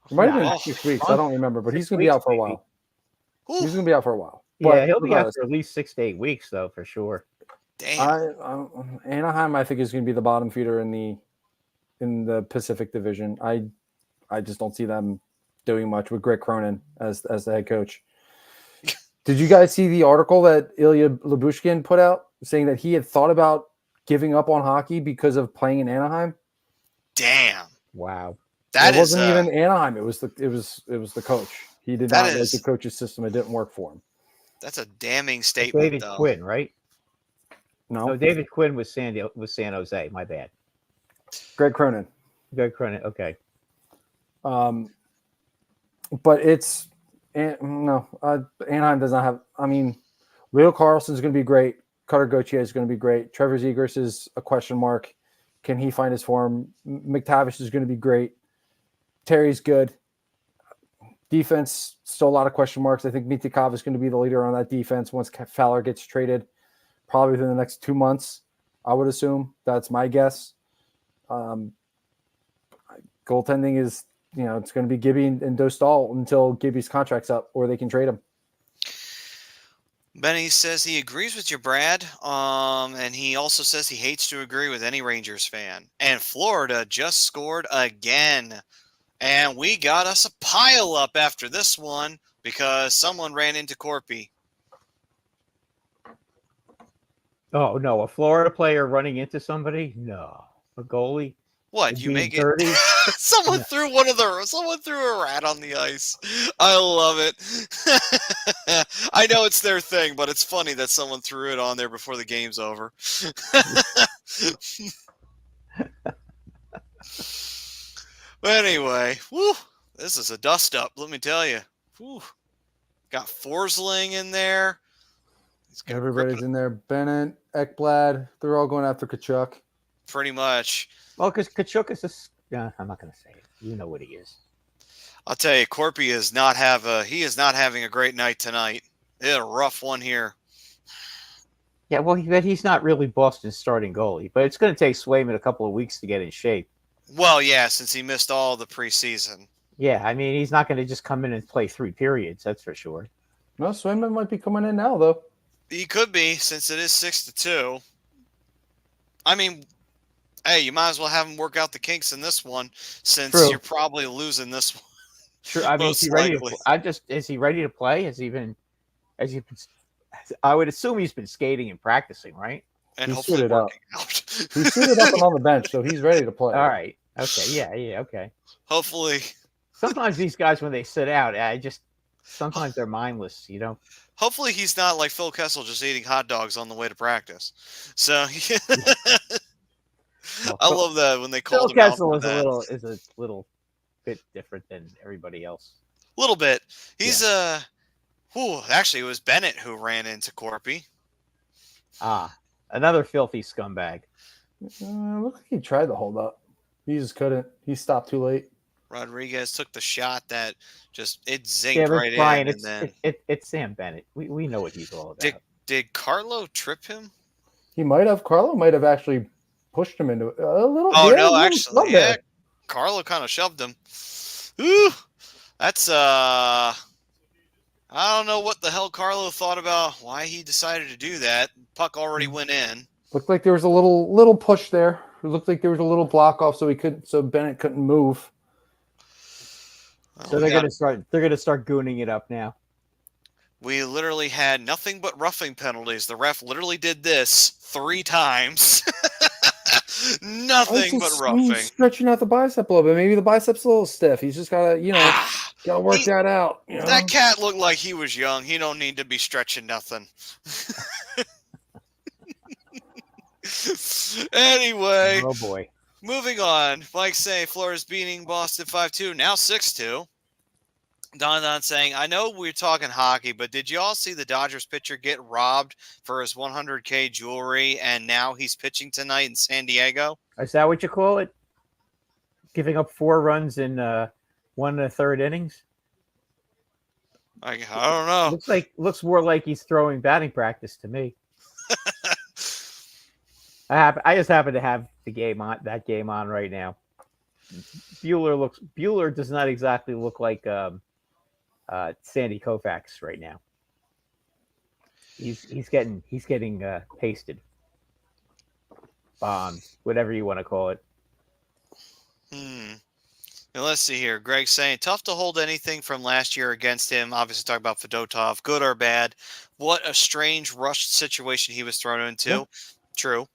It might have been 6 weeks. I don't remember, but he's going to be out for a while. He's going to be out for a while. Yeah, he'll be out for at least 6 to 8 weeks, though, for sure. Damn. Anaheim, I think, is going to be the bottom feeder in the Pacific Division. I just don't see them doing much with Greg Cronin as the head coach. Did you guys see the article that Ilya Lyubushkin put out saying that he had thought about giving up on hockey because of playing in Anaheim? Damn. Wow. It wasn't even Anaheim. It was the coach. He did not like the coach's system. It didn't work for him. That's a damning statement. David Quinn, right? No, David Quinn was San Jose. My bad. Greg Cronin. Okay. But it's Anaheim does not have. I mean, Leo Carlson is going to be great. Cutter Gauthier is going to be great. Trevor Zegras is a question mark. Can he find his form? McTavish is going to be great. Terry's good. Defense, still a lot of question marks. I think Michkov is going to be the leader on that defense once Fowler gets traded, probably within the next 2 months, I would assume. That's my guess. Goaltending is, it's going to be Gibby and Dostal until Gibby's contract's up or they can trade him. Benny says he agrees with you, Brad. And he also says he hates to agree with any Rangers fan. And Florida just scored again. And we got us a pile up after this one because someone ran into Corpy. Oh, no. A Florida player running into somebody? No. A goalie? What? You make dirty? it? Someone threw a rat on the ice. I love it. I know it's their thing, but it's funny that someone threw it on there before the game's over. But anyway, woo, This is a dust-up, let me tell you. Whew. Got Forsling in there. Everybody's in there. Bennett, Ekblad, they're all going after Kachuk. Pretty much. Well, because Kachuk is I'm not going to say it. You know what he is. I'll tell you, Corpy is not having a great night tonight. He had a rough one here. Yeah, well, he's not really Boston's starting goalie, but it's going to take Swayman a couple of weeks to get in shape. Well, yeah, since he missed all the preseason. Yeah, I mean, he's not going to just come in and play 3 periods, that's for sure. No, Swayman might be coming in now, though. He could be, since it is 6-2. I mean, hey, you might as well have him work out the kinks in this one, since you're probably losing this one. Sure, I mean, is he ready to play? I would assume he's been skating and practicing, right? And hopefully working out. He's suited up and on the bench, so he's ready to play. All right. Okay. Yeah. Okay. Hopefully. Sometimes these guys, when they sit out, sometimes they're mindless, Hopefully he's not like Phil Kessel, just eating hot dogs on the way to practice. So Well, I love that when they called Phil him Kessel out for is a little bit different than everybody else. A little bit. He's actually it was Bennett who ran into Corpy. Another filthy scumbag. Looks like he tried to hold up. He just couldn't. He stopped too late. Rodriguez took the shot that it zinged right Brian, in. It's Sam Bennett. We know what he's all about. Did Carlo trip him? He might have. Carlo might have actually pushed him into it a little. Oh, no, actually, yeah. Carlo kind of shoved him. Ooh, that's I don't know what the hell Carlo thought about why he decided to do that. Puck already went in. Looked like there was a little push there. It looked like there was a little block off, so Bennett couldn't move. So they're gonna start gooning it up now. We literally had nothing but roughing penalties. The ref literally did this 3 times. Nothing but roughing. Stretching out the bicep a little bit. Maybe the bicep's a little stiff. He's just gotta, gotta work that out. That cat looked like he was young. He don't need to be stretching nothing. Anyway. Oh boy. Moving on. Mike saying Florida's beating Boston 5-2, now 6-2. Don saying, I know we're talking hockey, but did you all see the Dodgers pitcher get robbed for his $100K jewelry, and now he's pitching tonight in San Diego? Is that what you call it? Giving up 4 runs in 1 1/3 innings? I don't know. Looks more like he's throwing batting practice to me. I just happen to have that game on right now. Bueller does not exactly look like Sandy Koufax right now. He's getting pasted, bombed, whatever you want to call it. Now let's see here. Greg saying tough to hold anything from last year against him. Obviously talking about Fedotov, good or bad. What a strange rushed situation he was thrown into. Yeah. True.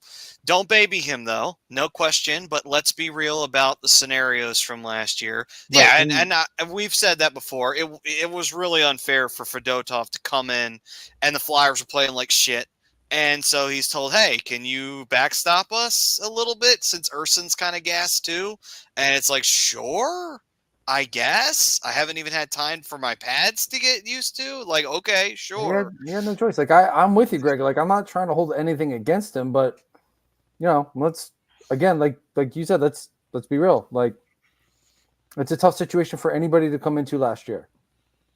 Don't baby him, though. No question. But let's be real about the scenarios from last year. Right. Yeah, and we've said that before. It was really unfair for Fedotov to come in, and the Flyers were playing like shit. And so he's told, hey, can you backstop us a little bit since Urson's kind of gassed too? And it's like, sure, I guess. I haven't even had time for my pads to get used to. Like, okay, sure. You had no choice. Like, I'm with you, Greg. Like, I'm not trying to hold anything against him, but let's again, like you said, let's be real. Like, it's a tough situation for anybody to come into last year.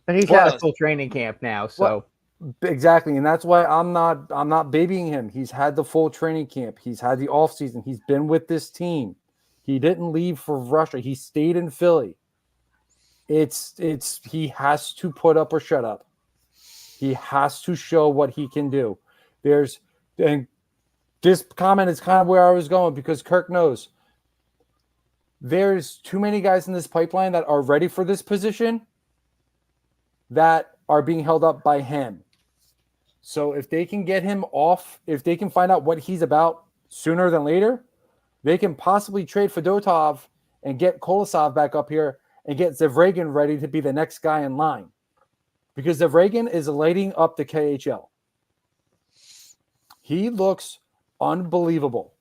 But he's had a full training camp now, so exactly, and that's why I'm not babying him. He's had the full training camp. He's had the off season. He's been with this team. He didn't leave for Russia. He stayed in Philly. He has to put up or shut up. He has to show what he can do. And this comment is kind of where I was going because Kirk knows there's too many guys in this pipeline that are ready for this position that are being held up by him. So if they can get him off, if they can find out what he's about sooner than later, they can possibly trade Fedotov and get Kolosov back up here and get Zavragan ready to be the next guy in line. Because Zavragan is lighting up the KHL. He looks unbelievable.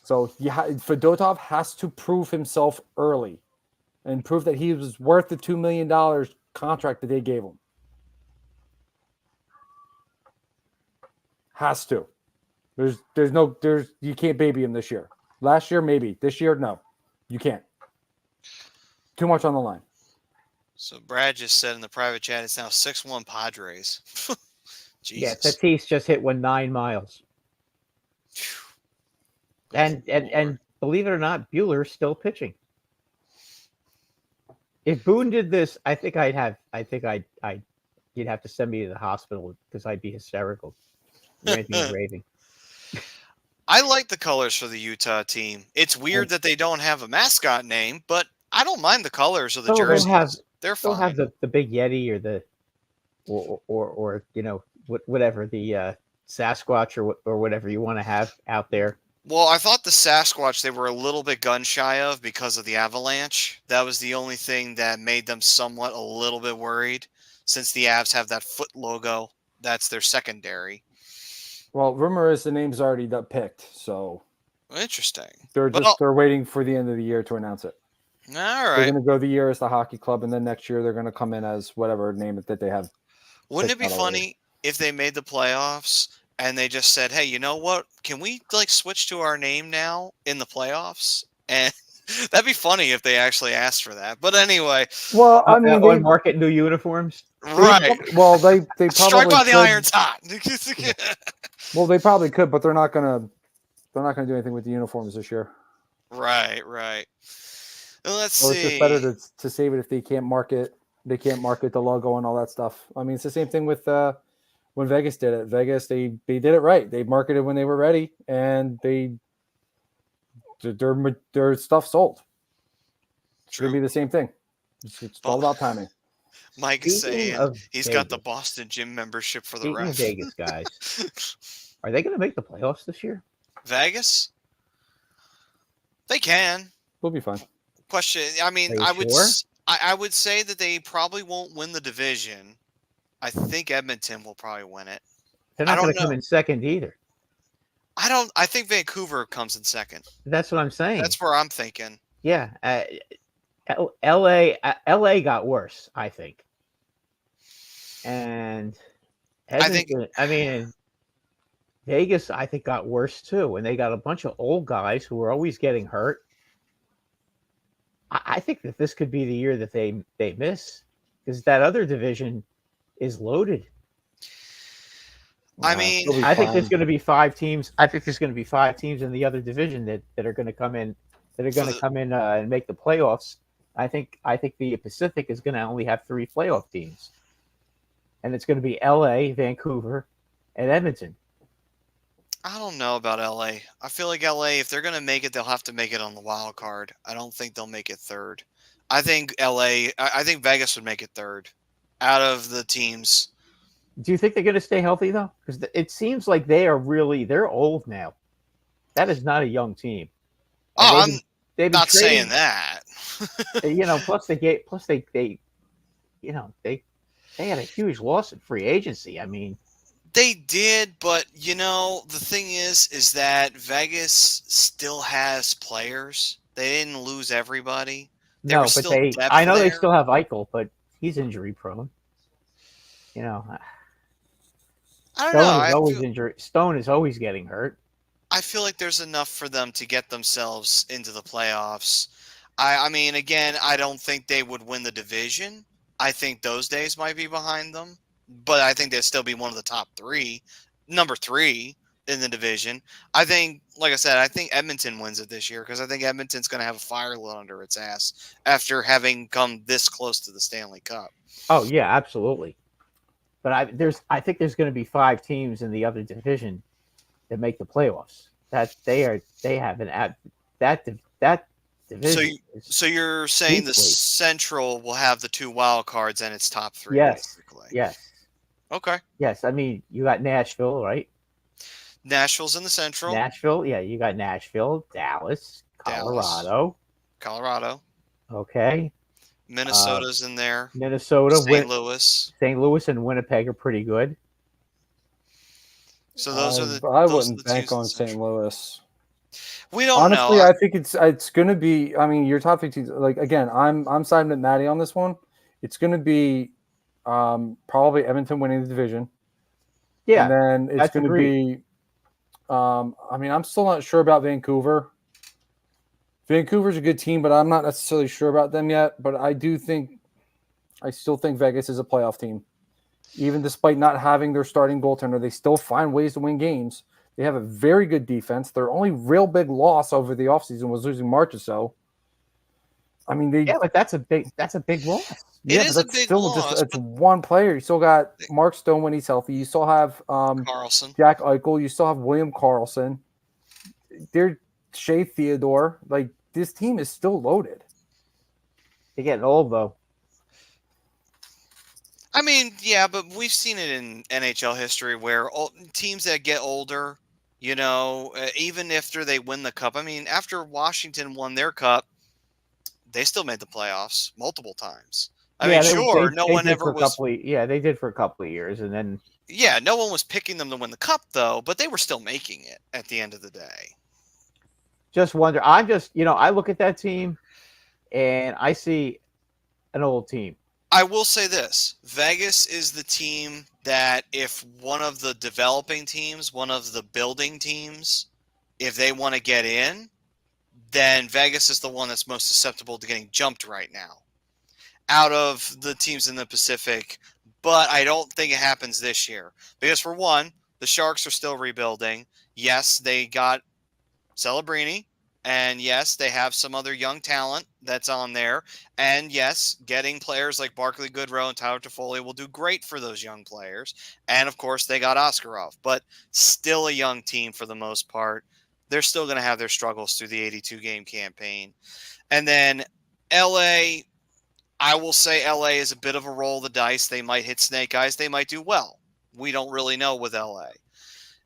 So Fedotov has to prove himself early and prove that he was worth the $2 million contract that they gave him. Has to. You can't baby him this year. Last year, maybe. This year, no. You can't. Too much on the line. So Brad just said in the private chat, it's now 6-1 Padres. Yeah, Jesus. Tatis just hit 9 miles. And believe it or not, Bueller's still pitching. If Boone did this, I think you'd have to send me to the hospital because I'd be hysterical, ranting and raving. I like the colors for the Utah team. It's weird that they don't have a mascot name, but I don't mind the colors of the jerseys. They're fine. They'll have the big Yeti or whatever the Sasquatch or whatever you want to have out there. Well, I thought the Sasquatch they were a little bit gun shy of because of the avalanche. That was the only thing that made them somewhat a little bit worried, since the Avs have that foot logo. That's their secondary. Well, rumor is the name's already picked, so interesting. They're waiting for the end of the year to announce it. All right. They're going to go the year as the hockey club, and then next year they're going to come in as whatever name that they have. Wouldn't it be funny if they made the playoffs and they just said, "Hey, you know what? Can we switch to our name now in the playoffs?" And that'd be funny if they actually asked for that. But anyway, well, I mean, they market new uniforms, right? Well, they probably strike while the iron's hot. Well, they probably could, but they're not gonna do anything with the uniforms this year. Right. Well, let's see. It's just better to save it if they can't market. They can't market the logo and all that stuff. I mean, it's the same thing with when Vegas did it. Vegas, they did it right. They marketed when they were ready, and their stuff sold. It's going to be the same thing. It's all about timing. Mike is saying he's got the Boston gym membership for the ref. Vegas guys, are they going to make the playoffs this year? Vegas? They can. We'll be fine. Question. I mean, I would say that they probably won't win the division. I think Edmonton will probably win it. They're not going to come in second either. I think Vancouver comes in second. That's what I'm saying. That's where I'm thinking. Yeah. LA got worse, I think. And Vegas, I think, got worse too. And they got a bunch of old guys who are always getting hurt. I think that this could be the year that they miss, because that other division is loaded. I mean, I think there's going to be 5 teams. I think there's going to be 5 teams in the other division that are going to come in and make the playoffs. I think the Pacific is going to only have 3 playoff teams, and it's going to be LA, Vancouver, and Edmonton. I don't know about LA. I feel like LA, if they're going to make it, they'll have to make it on the wild card. I don't think they'll make it third. I think Vegas would make it third out of the teams. Do you think they're going to stay healthy though? Because it seems like they're old now. That is not a young team. I'm not saying that. Plus they had a huge loss in free agency. I mean, they did, but the thing is that Vegas still has players. They didn't lose everybody. I know they still have Eichel, but he's injury prone. I don't know. Stone is always getting hurt. I feel like there's enough for them to get themselves into the playoffs. I mean, again, I don't think they would win the division. I think those days might be behind them. But I think they'd still be one of the top 3, number 3 in the division. I think, like I said, I think Edmonton wins it this year because I think Edmonton's going to have a fire lit under its ass after having come this close to the Stanley Cup. Oh yeah, absolutely. But I think there's going to be 5 teams in the other division that make the playoffs. That division. So you're saying the Central will have the 2 wild cards and its top 3. Yes. Basically. Yes. Okay. Yes. I mean, you got Nashville, right? Nashville's in the Central. Nashville. Yeah. You got Nashville, Dallas, Colorado. Okay. Minnesota's in there. Minnesota. St. Louis. St. Louis and Winnipeg are pretty good. So those are the. I wouldn't bank on St. Louis. We don't Honestly, know. I think it's going to be. I mean, your top 15. Like again, I'm siding with Maddie on this one. It's going to be probably Edmonton winning the division. Yeah, and then it's that's going to agreed. be. I mean, I'm still not sure about Vancouver. Vancouver's a good team, but I'm not necessarily sure about them yet. But I still think Vegas is a playoff team. Even despite not having their starting goaltender, they still find ways to win games. They have a very good defense. Their only real big loss over the offseason was losing Marchessault. I mean, Yeah, but that's a big loss. It but is a that's big still loss, it's one player. You still got Mark Stone when he's healthy. You still have Carlson. Jack Eichel. You still have William Karlsson. They're Shea Theodore. Like, this team is still loaded. They're getting old though. I mean, yeah, but we've seen it in NHL history where teams that get older, even after they win the cup. I mean, after Washington won their cup, they still made the playoffs multiple times. I mean, sure, no one ever was. They did for a couple of years, and then. Yeah, no one was picking them to win the cup, though, but they were still making it at the end of the day. Just wonder. I look at that team, and I see an old team. I will say this. Vegas is the team that if one of the developing teams, one of the building teams, if they want to get in, then Vegas is the one that's most susceptible to getting jumped right now out of the teams in the Pacific. But I don't think it happens this year because, for one, the Sharks are still rebuilding. Yes, they got Celebrini. And yes, they have some other young talent that's on there. And yes, getting players like Barclay Goodrow and Tyler Toffoli will do great for those young players. And of course, they got Oskarov, but still a young team for the most part. They're still going to have their struggles through the 82-game campaign. And then LA, I will say LA is a bit of a roll of the dice. They might hit snake eyes. They might do well. We don't really know with LA.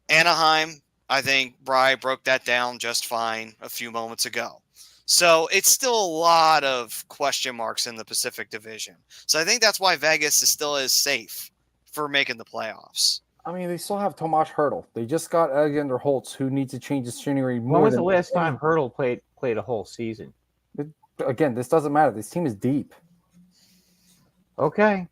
Anaheim, I think Bri broke that down just fine a few moments ago. So it's still a lot of question marks in the Pacific Division. So I think that's why Vegas is still as safe for making the playoffs. I mean, they still have Tomas Hertl. They just got Alexander Holtz, who needs to change his scenery more. When was the last time Hertl played a whole season? Again, this doesn't matter. This team is deep. Okay.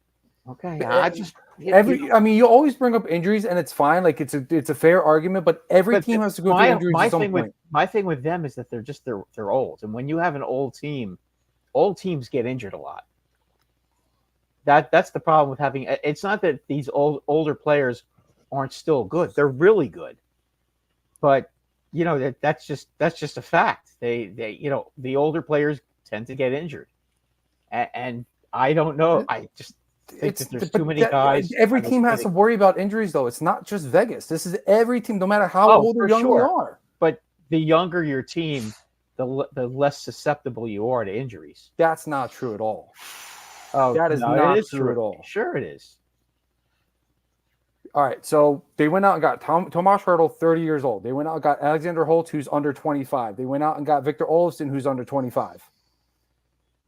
I mean, you always bring up injuries, and it's fine. Like, it's a fair argument, but every team has to go through injuries at some point. My thing with them is that they're old, and when you have an old team, old teams get injured a lot. That's the problem with having. It's not that these older players aren't still good; they're really good, but that's just a fact. They the older players tend to get injured, and I don't know. I just think that there's too many guys. Every team has to worry about injuries, though. It's not just Vegas. This is every team, no matter how old or young they are. But the younger your team, the less susceptible you are to injuries. That's not true at all. Oh, that is not true at all. Sure, it is. All right, so they went out and got Tomas Hertl, 30 years old. They went out and got Alexander Holtz, who's under 25. They went out and got Victor Olofsson, who's under 25.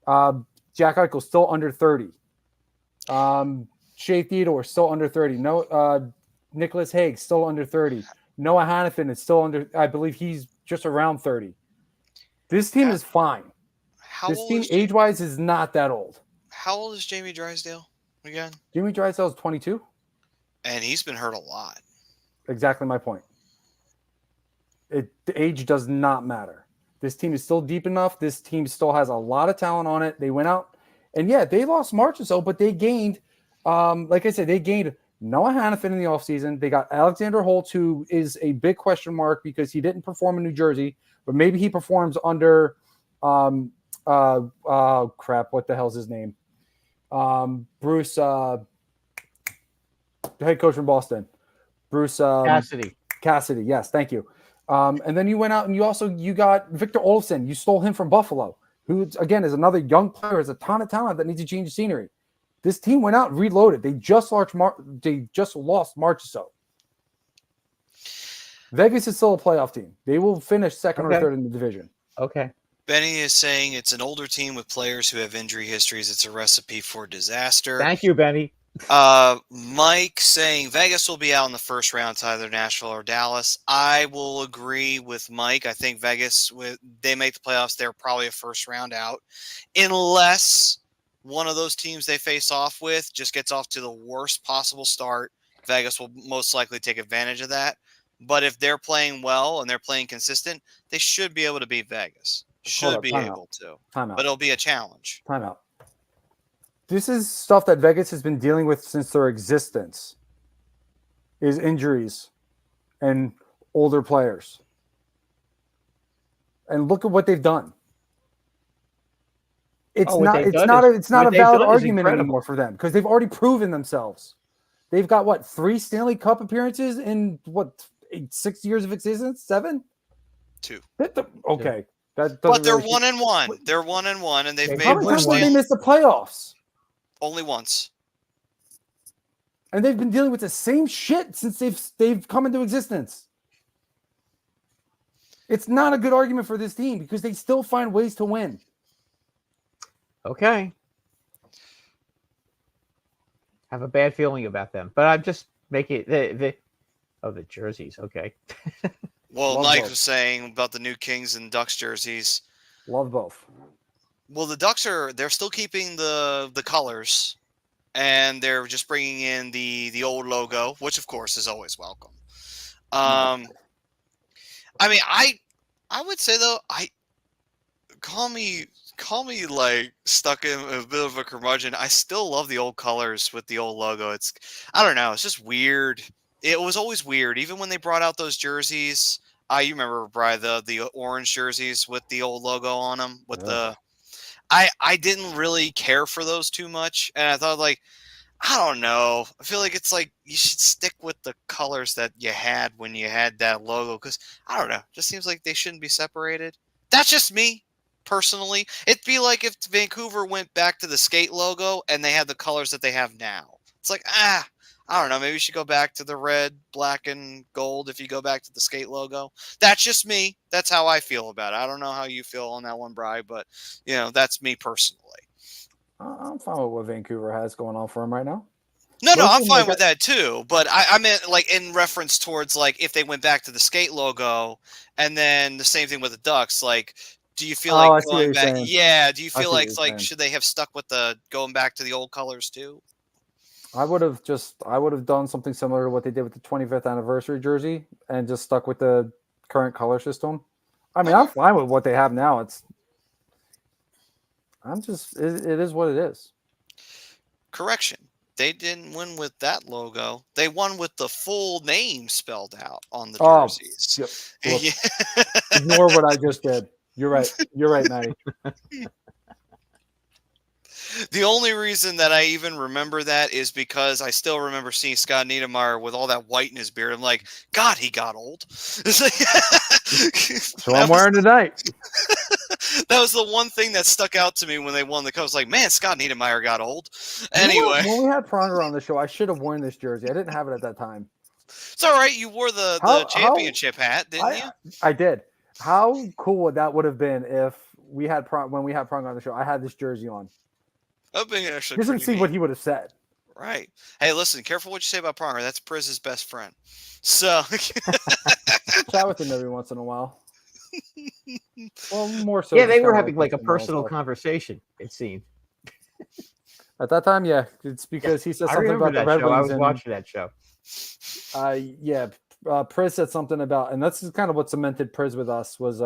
Jack Eichel still under 30. Shea Theodore still under 30. No, Nicholas Hague still under 30. Noah Hannafin is still under. I believe he's just around 30. This team is fine. This team, age-wise, is not that old. How old is Jamie Drysdale again? Jamie Drysdale is 22, and he's been hurt a lot. Exactly my point. The age does not matter. This team is still deep enough. This team still has a lot of talent on it. They went out, and yeah, they lost Marchessault, but they gained, like I said, they gained Noah Hannafin in the offseason. They got Alexander Holtz, who is a big question mark because he didn't perform in New Jersey, but maybe he performs under, what the hell's his name? Bruce, the head coach from Boston. Bruce Cassidy. Yes, thank you. And then you went out and you got Victor Olofsson. You stole him from Buffalo, who again is another young player, has a ton of talent that needs to change the scenery. This team went out and reloaded. They just lost Marchessault. Vegas is still a playoff team. They will finish second or third in the division. Okay. Benny is saying it's an older team with players who have injury histories. It's a recipe for disaster. Thank you, Benny. Mike saying Vegas will be out in the first round to either Nashville or Dallas. I will agree with Mike. I think Vegas, they make the playoffs, they're probably a first round out. Unless one of those teams they face off with just gets off to the worst possible start, Vegas will most likely take advantage of that. But if they're playing well and they're playing consistent, they should be able to beat Vegas. Should be able to. Timeout. But it'll be a challenge. Timeout. This is stuff that Vegas has been dealing with since their existence. Is injuries and older players. And look at what they've done. It's not a valid argument anymore for them because they've already proven themselves. They've got 3 Stanley Cup appearances in 6 years of existence? 7? 2. Okay. But they're 1-1. They're 1-1, and they've made. How many times did they miss the playoffs? Only once. And they've been dealing with the same shit since they've come into existence. It's not a good argument for this team because they still find ways to win. Okay. Have a bad feeling about them, but I'm just making the jerseys. Okay. Well, Love Mike both. was saying about the new Kings and Ducks jerseys. Love both. Well, the Ducks they're still keeping the colors, and they're just bringing in the old logo, which of course is always welcome. I mean, I would say though, call me like stuck in a bit of a curmudgeon. I still love the old colors with the old logo. I don't know, it's just weird. It was always weird, even when they brought out those jerseys. You remember, Brian, the orange jerseys with the old logo on them with the. I didn't really care for those too much, and I thought, like, I don't know. I feel like it's like you should stick with the colors that you had when you had that logo, because I don't know. It just seems like they shouldn't be separated. That's just me, personally. It'd be like if Vancouver went back to the skate logo and they had the colors that they have now. It's like, I don't know. Maybe you should go back to the red, black, and gold if you go back to the skate logo. That's just me. That's how I feel about it. I don't know how you feel on that one, Bri, but, that's me personally. I'm fine with what Vancouver has going on for them right now. No, I'm fine with that too. But I meant like in reference towards like if they went back to the skate logo and then the same thing with the Ducks. Like, do you feel like going back? Saying. Yeah. Do you feel like saying. Should they have stuck with the going back to the old colors too? I would have done something similar to what they did with the 25th anniversary jersey and just stuck with the current color system. I mean, I'm fine with what they have now. It is what it is. Correction. They didn't win with that logo. They won with the full name spelled out on the jerseys. Yep. Yeah. Ignore what I just did. You're right. You're right, Matty. The only reason that I even remember that is because I still remember seeing Scott Niedermayer with all that white in his beard. I'm like, God, he got old. So I'm wearing tonight. That was the one thing that stuck out to me when they won the cup. I was like, man, Scott Niedermayer got old. Anyway. When we had Pronger on the show, I should have worn this jersey. I didn't have it at that time. It's all right. You wore the championship hat, didn't you? I did. How cool would have been if when we had Pronger on the show, I had this jersey on. Actually doesn't see what he would have said. Right. Hey, listen, careful what you say about Pronger. That's Priz's best friend. So chat with him every once in a while. Well, more so. Yeah, they were having like a personal conversation, it seemed. At that time, yeah. It's because he said something about the Red Wings. I was watching that show. Priz said something about, and that's kind of what cemented Priz with us was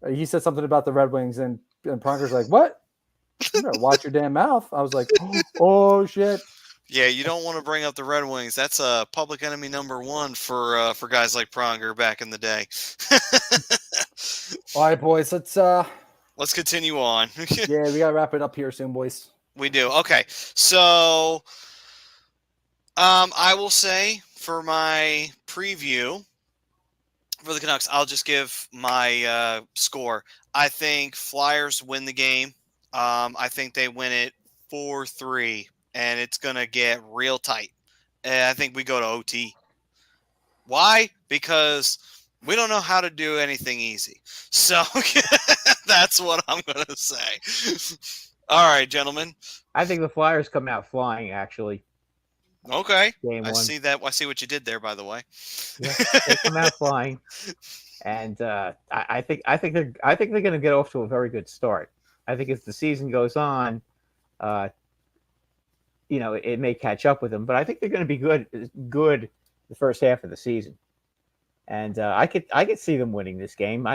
he said something about the Red Wings, and Pronger's like, what? You better watch your damn mouth. I was like, oh shit. Yeah, you don't want to bring up the Red Wings. That's a public enemy number one for guys like Pronger back in the day. All right, boys. Let's continue on. Yeah, we gotta wrap it up here soon, boys. We do. Okay, so I will say for my preview for the Canucks, I'll just give my score. I think Flyers win the game. I think they win it 4-3, and it's going to get real tight. And I think we go to OT. Why? Because we don't know how to do anything easy. So that's what I'm going to say. All right, gentlemen. I think the Flyers come out flying, actually. Okay. Game I one. see that. I see what you did there, by the way. Yeah, they come out flying, and I think they're going to get off to a very good start. I think as the season goes on, it may catch up with them, but I think they're going to be good the first half of the season, and I could see them winning this game.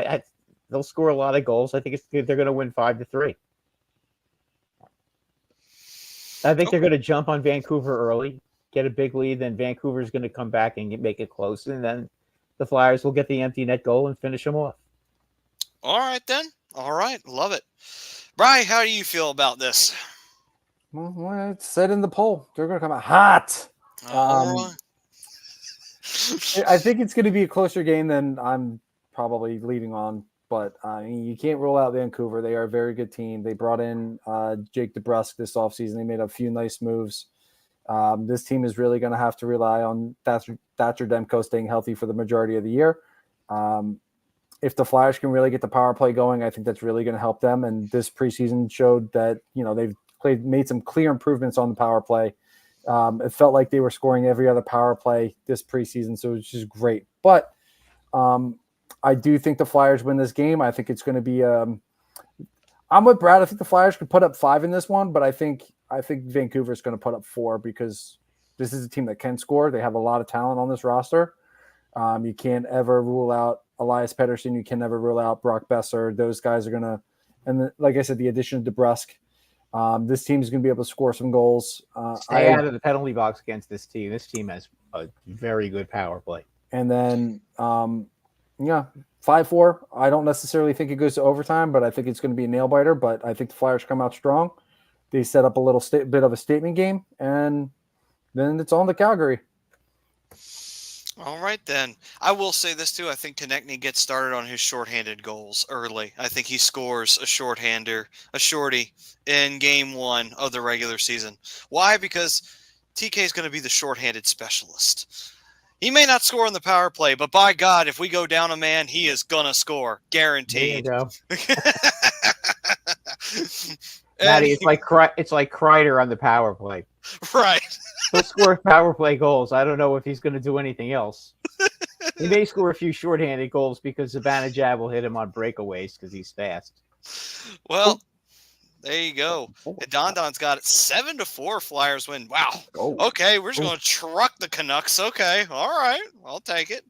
They'll score a lot of goals. I think they're going to win 5-3. I think they're going to jump on Vancouver early, get a big lead, then Vancouver's going to come back and make it close, and then the Flyers will get the empty net goal and finish them off. All right, then. All right. Love it. Brian, how do you feel about this? Well, it said in the poll. They're going to come out hot. All right. I think it's going to be a closer game than I'm probably leading on. But you can't rule out Vancouver. They are a very good team. They brought in Jake DeBrusk this offseason. They made a few nice moves. This team is really going to have to rely on Thatcher Demko staying healthy for the majority of the year. If the Flyers can really get the power play going, I think that's really going to help them. And this preseason showed that they've made some clear improvements on the power play. It felt like they were scoring every other power play this preseason, so it's just great. But I do think the Flyers win this game. I think it's going to be. I'm with Brad. I think the Flyers could put up 5 in this one, but I think Vancouver's going to put up 4 because this is a team that can score. They have a lot of talent on this roster. You can't ever rule out Elias Pettersson. You can never rule out Brock Besser. Those guys are going to, and like I said, the addition of DeBrusk. This team is going to be able to score some goals. Stay out of the penalty box against this team. This team has a very good power play. And then, 5-4. I don't necessarily think it goes to overtime, but I think it's going to be a nail biter. But I think the Flyers come out strong. They set up a little bit of a statement game, and then it's on to Calgary. All right, then. I will say this, too. I think Konechny gets started on his shorthanded goals early. I think he scores a shorty in game 1 of the regular season. Why? Because TK is going to be the shorthanded specialist. He may not score on the power play, but by God, if we go down a man, he is going to score. Guaranteed. There you go. Maddie, it's like Kreider on the power play. Right. He'll score power play goals. I don't know if he's going to do anything else. He may score a few shorthanded goals because Zibanejad will hit him on breakaways because he's fast. Well, there you go. And Don-Don's got it 7-4 Flyers win. Wow. Okay, we're just going to truck the Canucks. Okay, all right. I'll take it.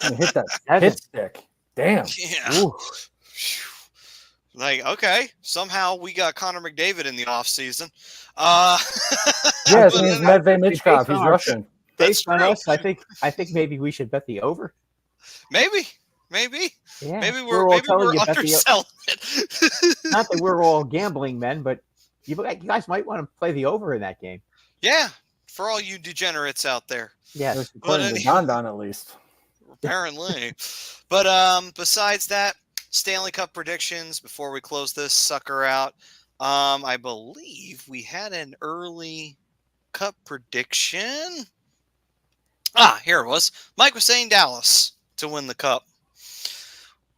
Hit that hit stick. Damn. Yeah. Like, okay, somehow we got Connor McDavid in the offseason. Yes, he's Matvei Michkov. He's Russian. Based on us, I think maybe we should bet the over. Maybe. Yeah, Maybe we're underselling it. Not that we're all gambling men, but you guys might want to play the over in that game. Yeah, for all you degenerates out there. Yes, according to Don at least. Apparently. But besides that, Stanley Cup predictions before we close this sucker out. I believe we had an early cup prediction. Here it was. Mike was saying Dallas to win the cup,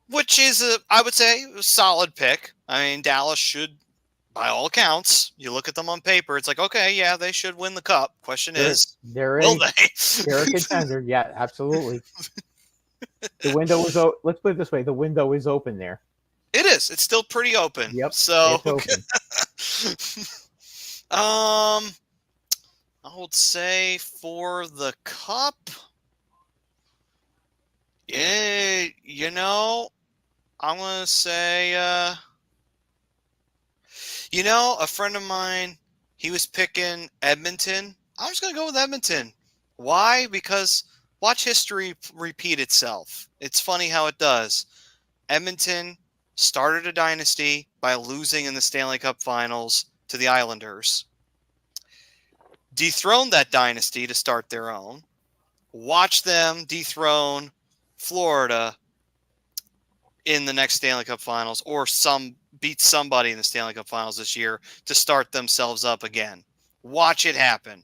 which is, I would say, a solid pick. I mean, Dallas should, by all accounts, you look at them on paper, it's like, okay, yeah, they should win the cup. Question is, will they? They're a contender. Yeah, absolutely. The window is let's put it this way: the window is open there. It is. It's still pretty open. Yep. So, it's open. I would say for the cup, yeah, I'm gonna say, a friend of mine, he was picking Edmonton. I'm just gonna go with Edmonton. Why? Because watch history repeat itself. It's funny how it does. Edmonton started a dynasty by losing in the Stanley Cup Finals to the Islanders. Dethroned that dynasty to start their own. Watch them dethrone Florida in the next Stanley Cup Finals, or beat somebody in the Stanley Cup Finals this year to start themselves up again. Watch it happen.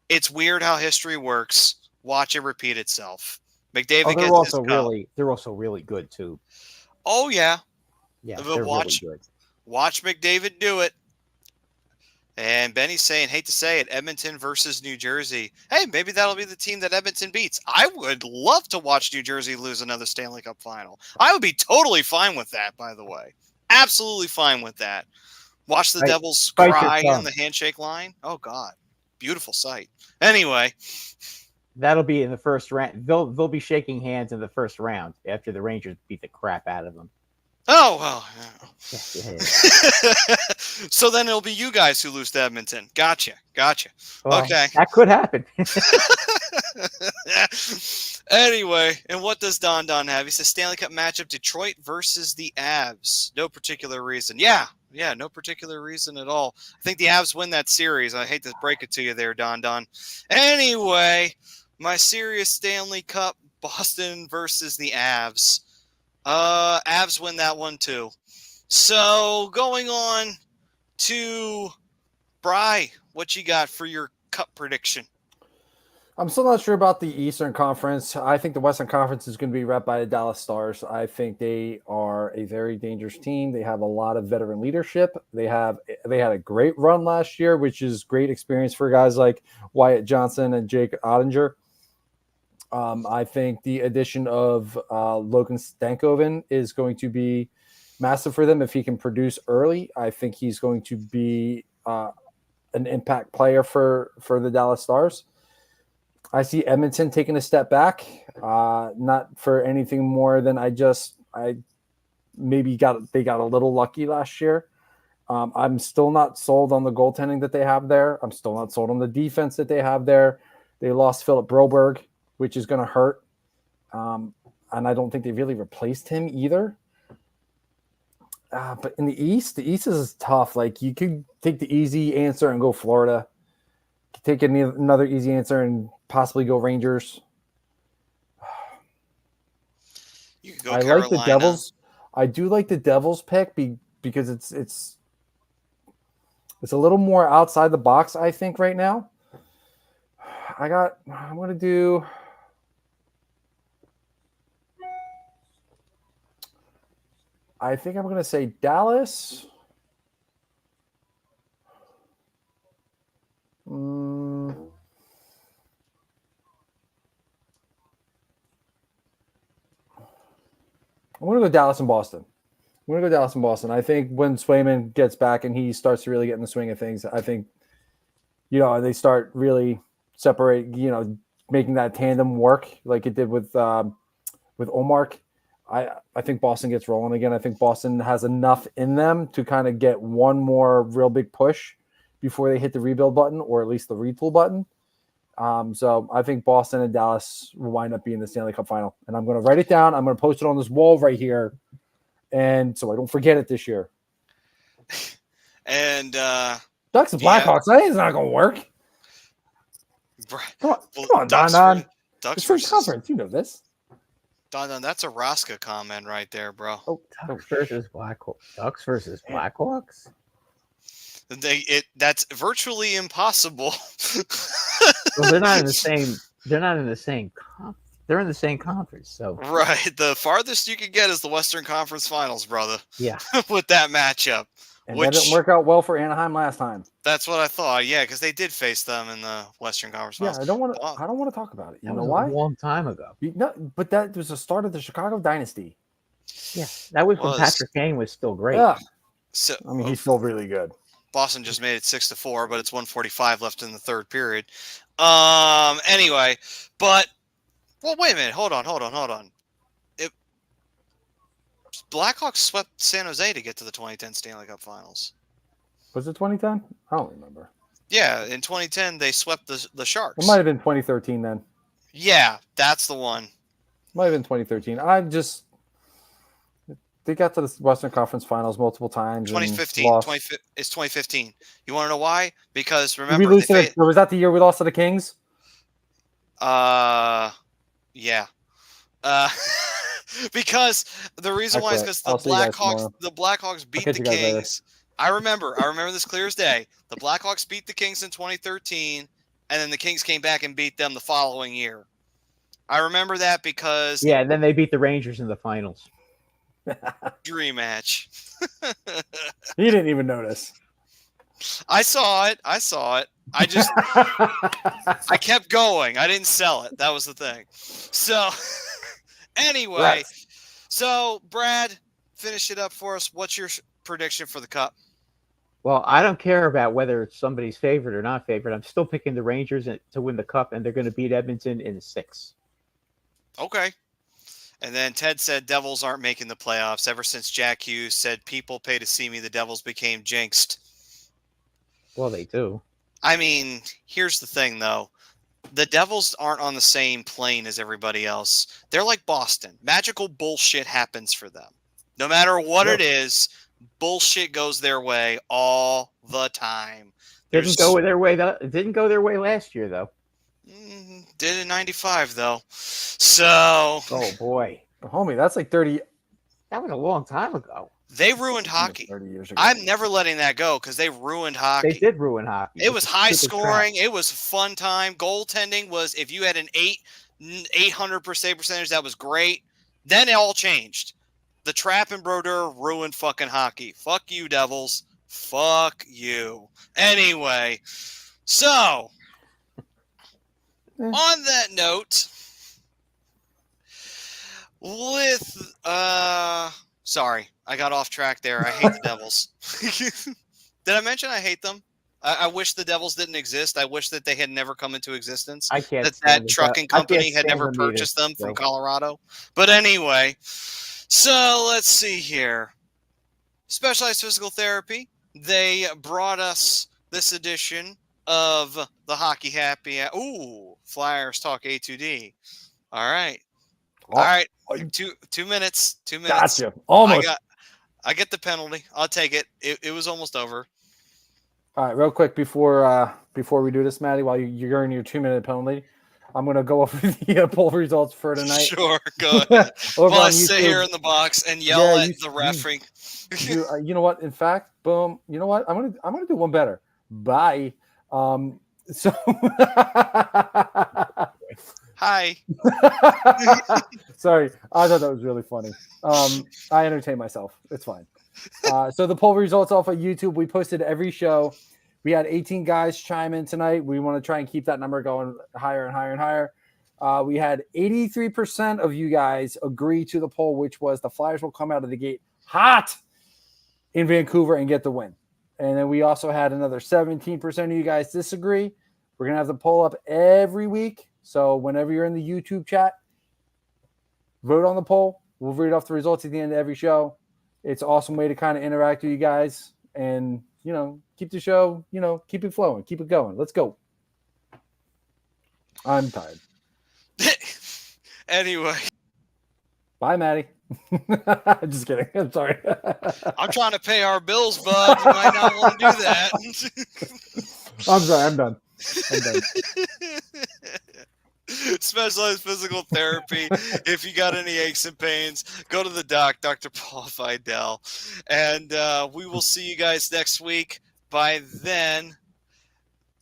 It's weird how history works. Watch it repeat itself. McDavid gets his cup. They're also really good too. Oh yeah. Yeah, But they're really good. Watch McDavid do it. And Benny's saying, hate to say it, Edmonton versus New Jersey. Hey, maybe that'll be the team that Edmonton beats. I would love to watch New Jersey lose another Stanley Cup final. I would be totally fine with that, by the way. Absolutely fine with that. Watch the Devils cry in the handshake line. Oh, God. Beautiful sight. Anyway. That'll be in the first round. They'll be shaking hands in the first round after the Rangers beat the crap out of them. Oh, well. Yeah. So then it'll be you guys who lose to Edmonton. Gotcha. Well, Okay. That could happen. Anyway, and what does Don have? He says Stanley Cup matchup Detroit versus the Avs. No particular reason. Yeah, no particular reason at all. I think the Avs win that series. I hate to break it to you there, Don. Anyway, my serious Stanley Cup, Boston versus the Avs. Avs win that one too. So going on to Bry, what you got for your cup prediction? I'm still not sure about the Eastern Conference. I think the Western Conference is going to be rep by the Dallas Stars. I think they are a very dangerous team. They have a lot of veteran leadership. They had a great run last year, which is great experience for guys like Wyatt Johnson and Jake Ottinger. I think the addition of Logan Stankoven is going to be massive for them if he can produce early. I think he's going to be an impact player for the Dallas Stars. I see Edmonton taking a step back, not for anything more than they got a little lucky last year. I'm still not sold on the goaltending that they have there. I'm still not sold on the defense that they have there. They lost Philip Broberg, which is going to hurt. And I don't think they really replaced him either. But in the East is tough. Like, you could take the easy answer and go Florida. Take another easy answer and possibly go Rangers. You could go I Carolina. like the Devils. I do like the Devils pick because it's a little more outside the box, I think, right now. I'm going to do I think I'm going to say Dallas. I'm going to go Dallas and Boston. I think when Swayman gets back and he starts to really get in the swing of things, I think, they start really making that tandem work like it did with Omark. I think Boston gets rolling again. I think Boston has enough in them to kind of get one more real big push before they hit the rebuild button, or at least the retool button. So I think Boston and Dallas will wind up being the Stanley Cup final. And I'm going to write it down. I'm going to post it on this wall right here. And so I don't forget it this year. And Ducks and Blackhawks, that is not going to work. Come on, Don. Ducks versus conference. You know this. Don, that's a Raska comment right there, bro. Oh, Ducks versus Blackhawks. That's virtually impossible. Well, they're in the same conference. So right, the farthest you could get is the Western Conference Finals, brother. Yeah, with that matchup, and that didn't work out well for Anaheim last time. That's what I thought. Yeah, because they did face them in the Western Conference Finals. Yeah, I don't want to talk about it. You know why? A long time ago. But that was the start of the Chicago dynasty. Yeah, that was when Patrick Kane was still great. Yeah, so he's still really good. Boston just made it 6-4, but it's 1:45 left in the third period. Anyway, wait a minute. Hold on. Blackhawks swept San Jose to get to the 2010 Stanley Cup Finals. Was it 2010? I don't remember. Yeah, in 2010 they swept the Sharks. It might have been 2013 then. Yeah, that's the one. Might have been 2013. They got to the Western Conference Finals multiple times. 2015. It's 2015. You want to know why? Because remember, was that the year we lost to the Kings? Yeah. Because the reason why is because the Blackhawks beat the Kings. I remember this clear as day. The Blackhawks beat the Kings in 2013, and then the Kings came back and beat them the following year. I remember that because and then they beat the Rangers in the finals. Dream match. He didn't even notice. I saw it. I just I kept going. I didn't sell it. That was the thing. So anyway, Right. so Brad, finish it up for us. What's your prediction for the Cup? Well, I don't care about whether it's somebody's favorite or not favorite. I'm still picking the Rangers to win the Cup, and they're going to beat Edmonton in 6. Okay. And then Ted said Devils aren't making the playoffs. Ever since Jack Hughes said people pay to see me, the Devils became jinxed. Well, they do. I mean, here's the thing, though. The Devils aren't on the same plane as everybody else. They're like Boston. Magical bullshit happens for them. No matter what it is, bullshit goes their way all the time. Didn't go their way. It didn't go their way last year, though. Did in 95, though. So. Oh, boy. Homie, that's like 30. That was a long time ago. They ruined hockey. 30 years ago. I'm never letting that go because they ruined hockey. They did ruin hockey. It was high scoring. It was fun time. Goaltending was, if you had an 800% save percentage, that was great. Then it all changed. The Trap and Brodeur ruined fucking hockey. Fuck you, Devils. Fuck you. Anyway, so on that note, with sorry, I got off track there. I hate the Devils. Did I mention I hate them? I wish the Devils didn't exist. I wish that they had never come into existence. I can't. That trucking company had never purchased them from Colorado. But anyway, so let's see here. Specialized Physical Therapy. They brought us this edition of the Hockey Happy. Ooh, Flyers Talk A2D. All right. All right. 2 minutes. 2 minutes. Gotcha. Almost. I get the penalty. I'll take it. It was almost over. All right, real quick before we do this, Maddie, while you're in your 2-minute penalty, I'm gonna go over the poll results for tonight. Sure, go ahead. While I sit here in the box and yell at the referee. You know what? In fact, boom. You know what? I'm gonna do one better. Bye. So. Hi. Sorry, I thought that was really funny. I entertain myself. It's fine. So the poll results off of YouTube. We posted every show. We had 18 guys chime in tonight. We want to try and keep that number going higher and higher and higher. We had 83% of you guys agree to the poll, which was the Flyers will come out of the gate hot in Vancouver and get the win. And then we also had another 17% of you guys disagree. We're going to have the poll up every week. So whenever you're in the YouTube chat, vote on the poll. We'll read off the results at the end of every show. It's an awesome way to kind of interact with you guys and, keep the show, keep it flowing, keep it going. Let's go. I'm tired. Anyway. Bye, Maddie. Just kidding. I'm sorry. I'm trying to pay our bills, bud. You might not want to do that. I'm sorry. I'm done. Specialized Physical Therapy. If you got any aches and pains, go to the doc, Dr. Paul Fidel. And we will see you guys next week. By then,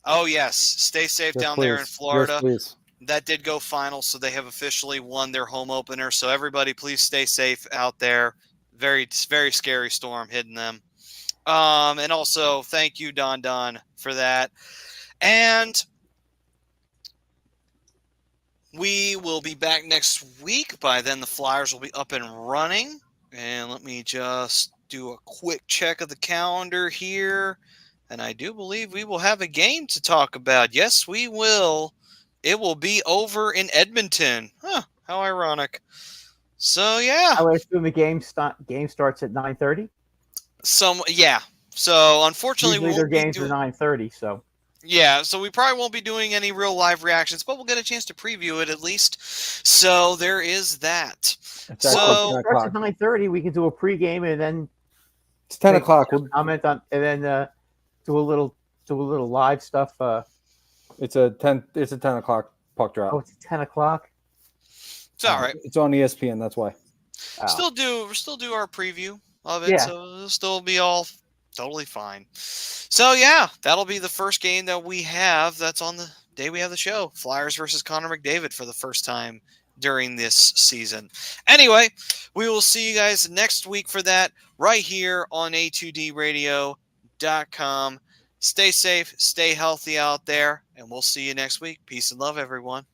oh, yes, stay safe down there in Florida. Yes, please. That did go final, so they have officially won their home opener. So everybody, please stay safe out there. Very, very scary storm hitting them. And also, thank you, Don, for that. And we will be back next week. By then, the Flyers will be up and running. And let me just do a quick check of the calendar here. And I do believe we will have a game to talk about. Yes, we will. It will be over in Edmonton. Huh, how ironic. So, yeah. I would assume the game starts at 9:30? Yeah. So, unfortunately, usually their games are 9:30, so. Yeah, so we probably won't be doing any real live reactions, but we'll get a chance to preview it at least. So there is that. So it starts at 9:30. We can do a pregame and then it's 10 o'clock. We'll comment on and then do a little live stuff. It's a 10 o'clock puck drop. Oh, it's 10 o'clock. It's all right. It's on ESPN. That's why. Still do our preview of it. Yeah. So it'll still be all totally fine. So, yeah, that'll be the first game that we have. That's on the day we have the show. Flyers versus Connor McDavid for the first time during this season. Anyway, we will see you guys next week for that right here on A2DRadio.com. Stay safe, stay healthy out there, and we'll see you next week. Peace and love, everyone.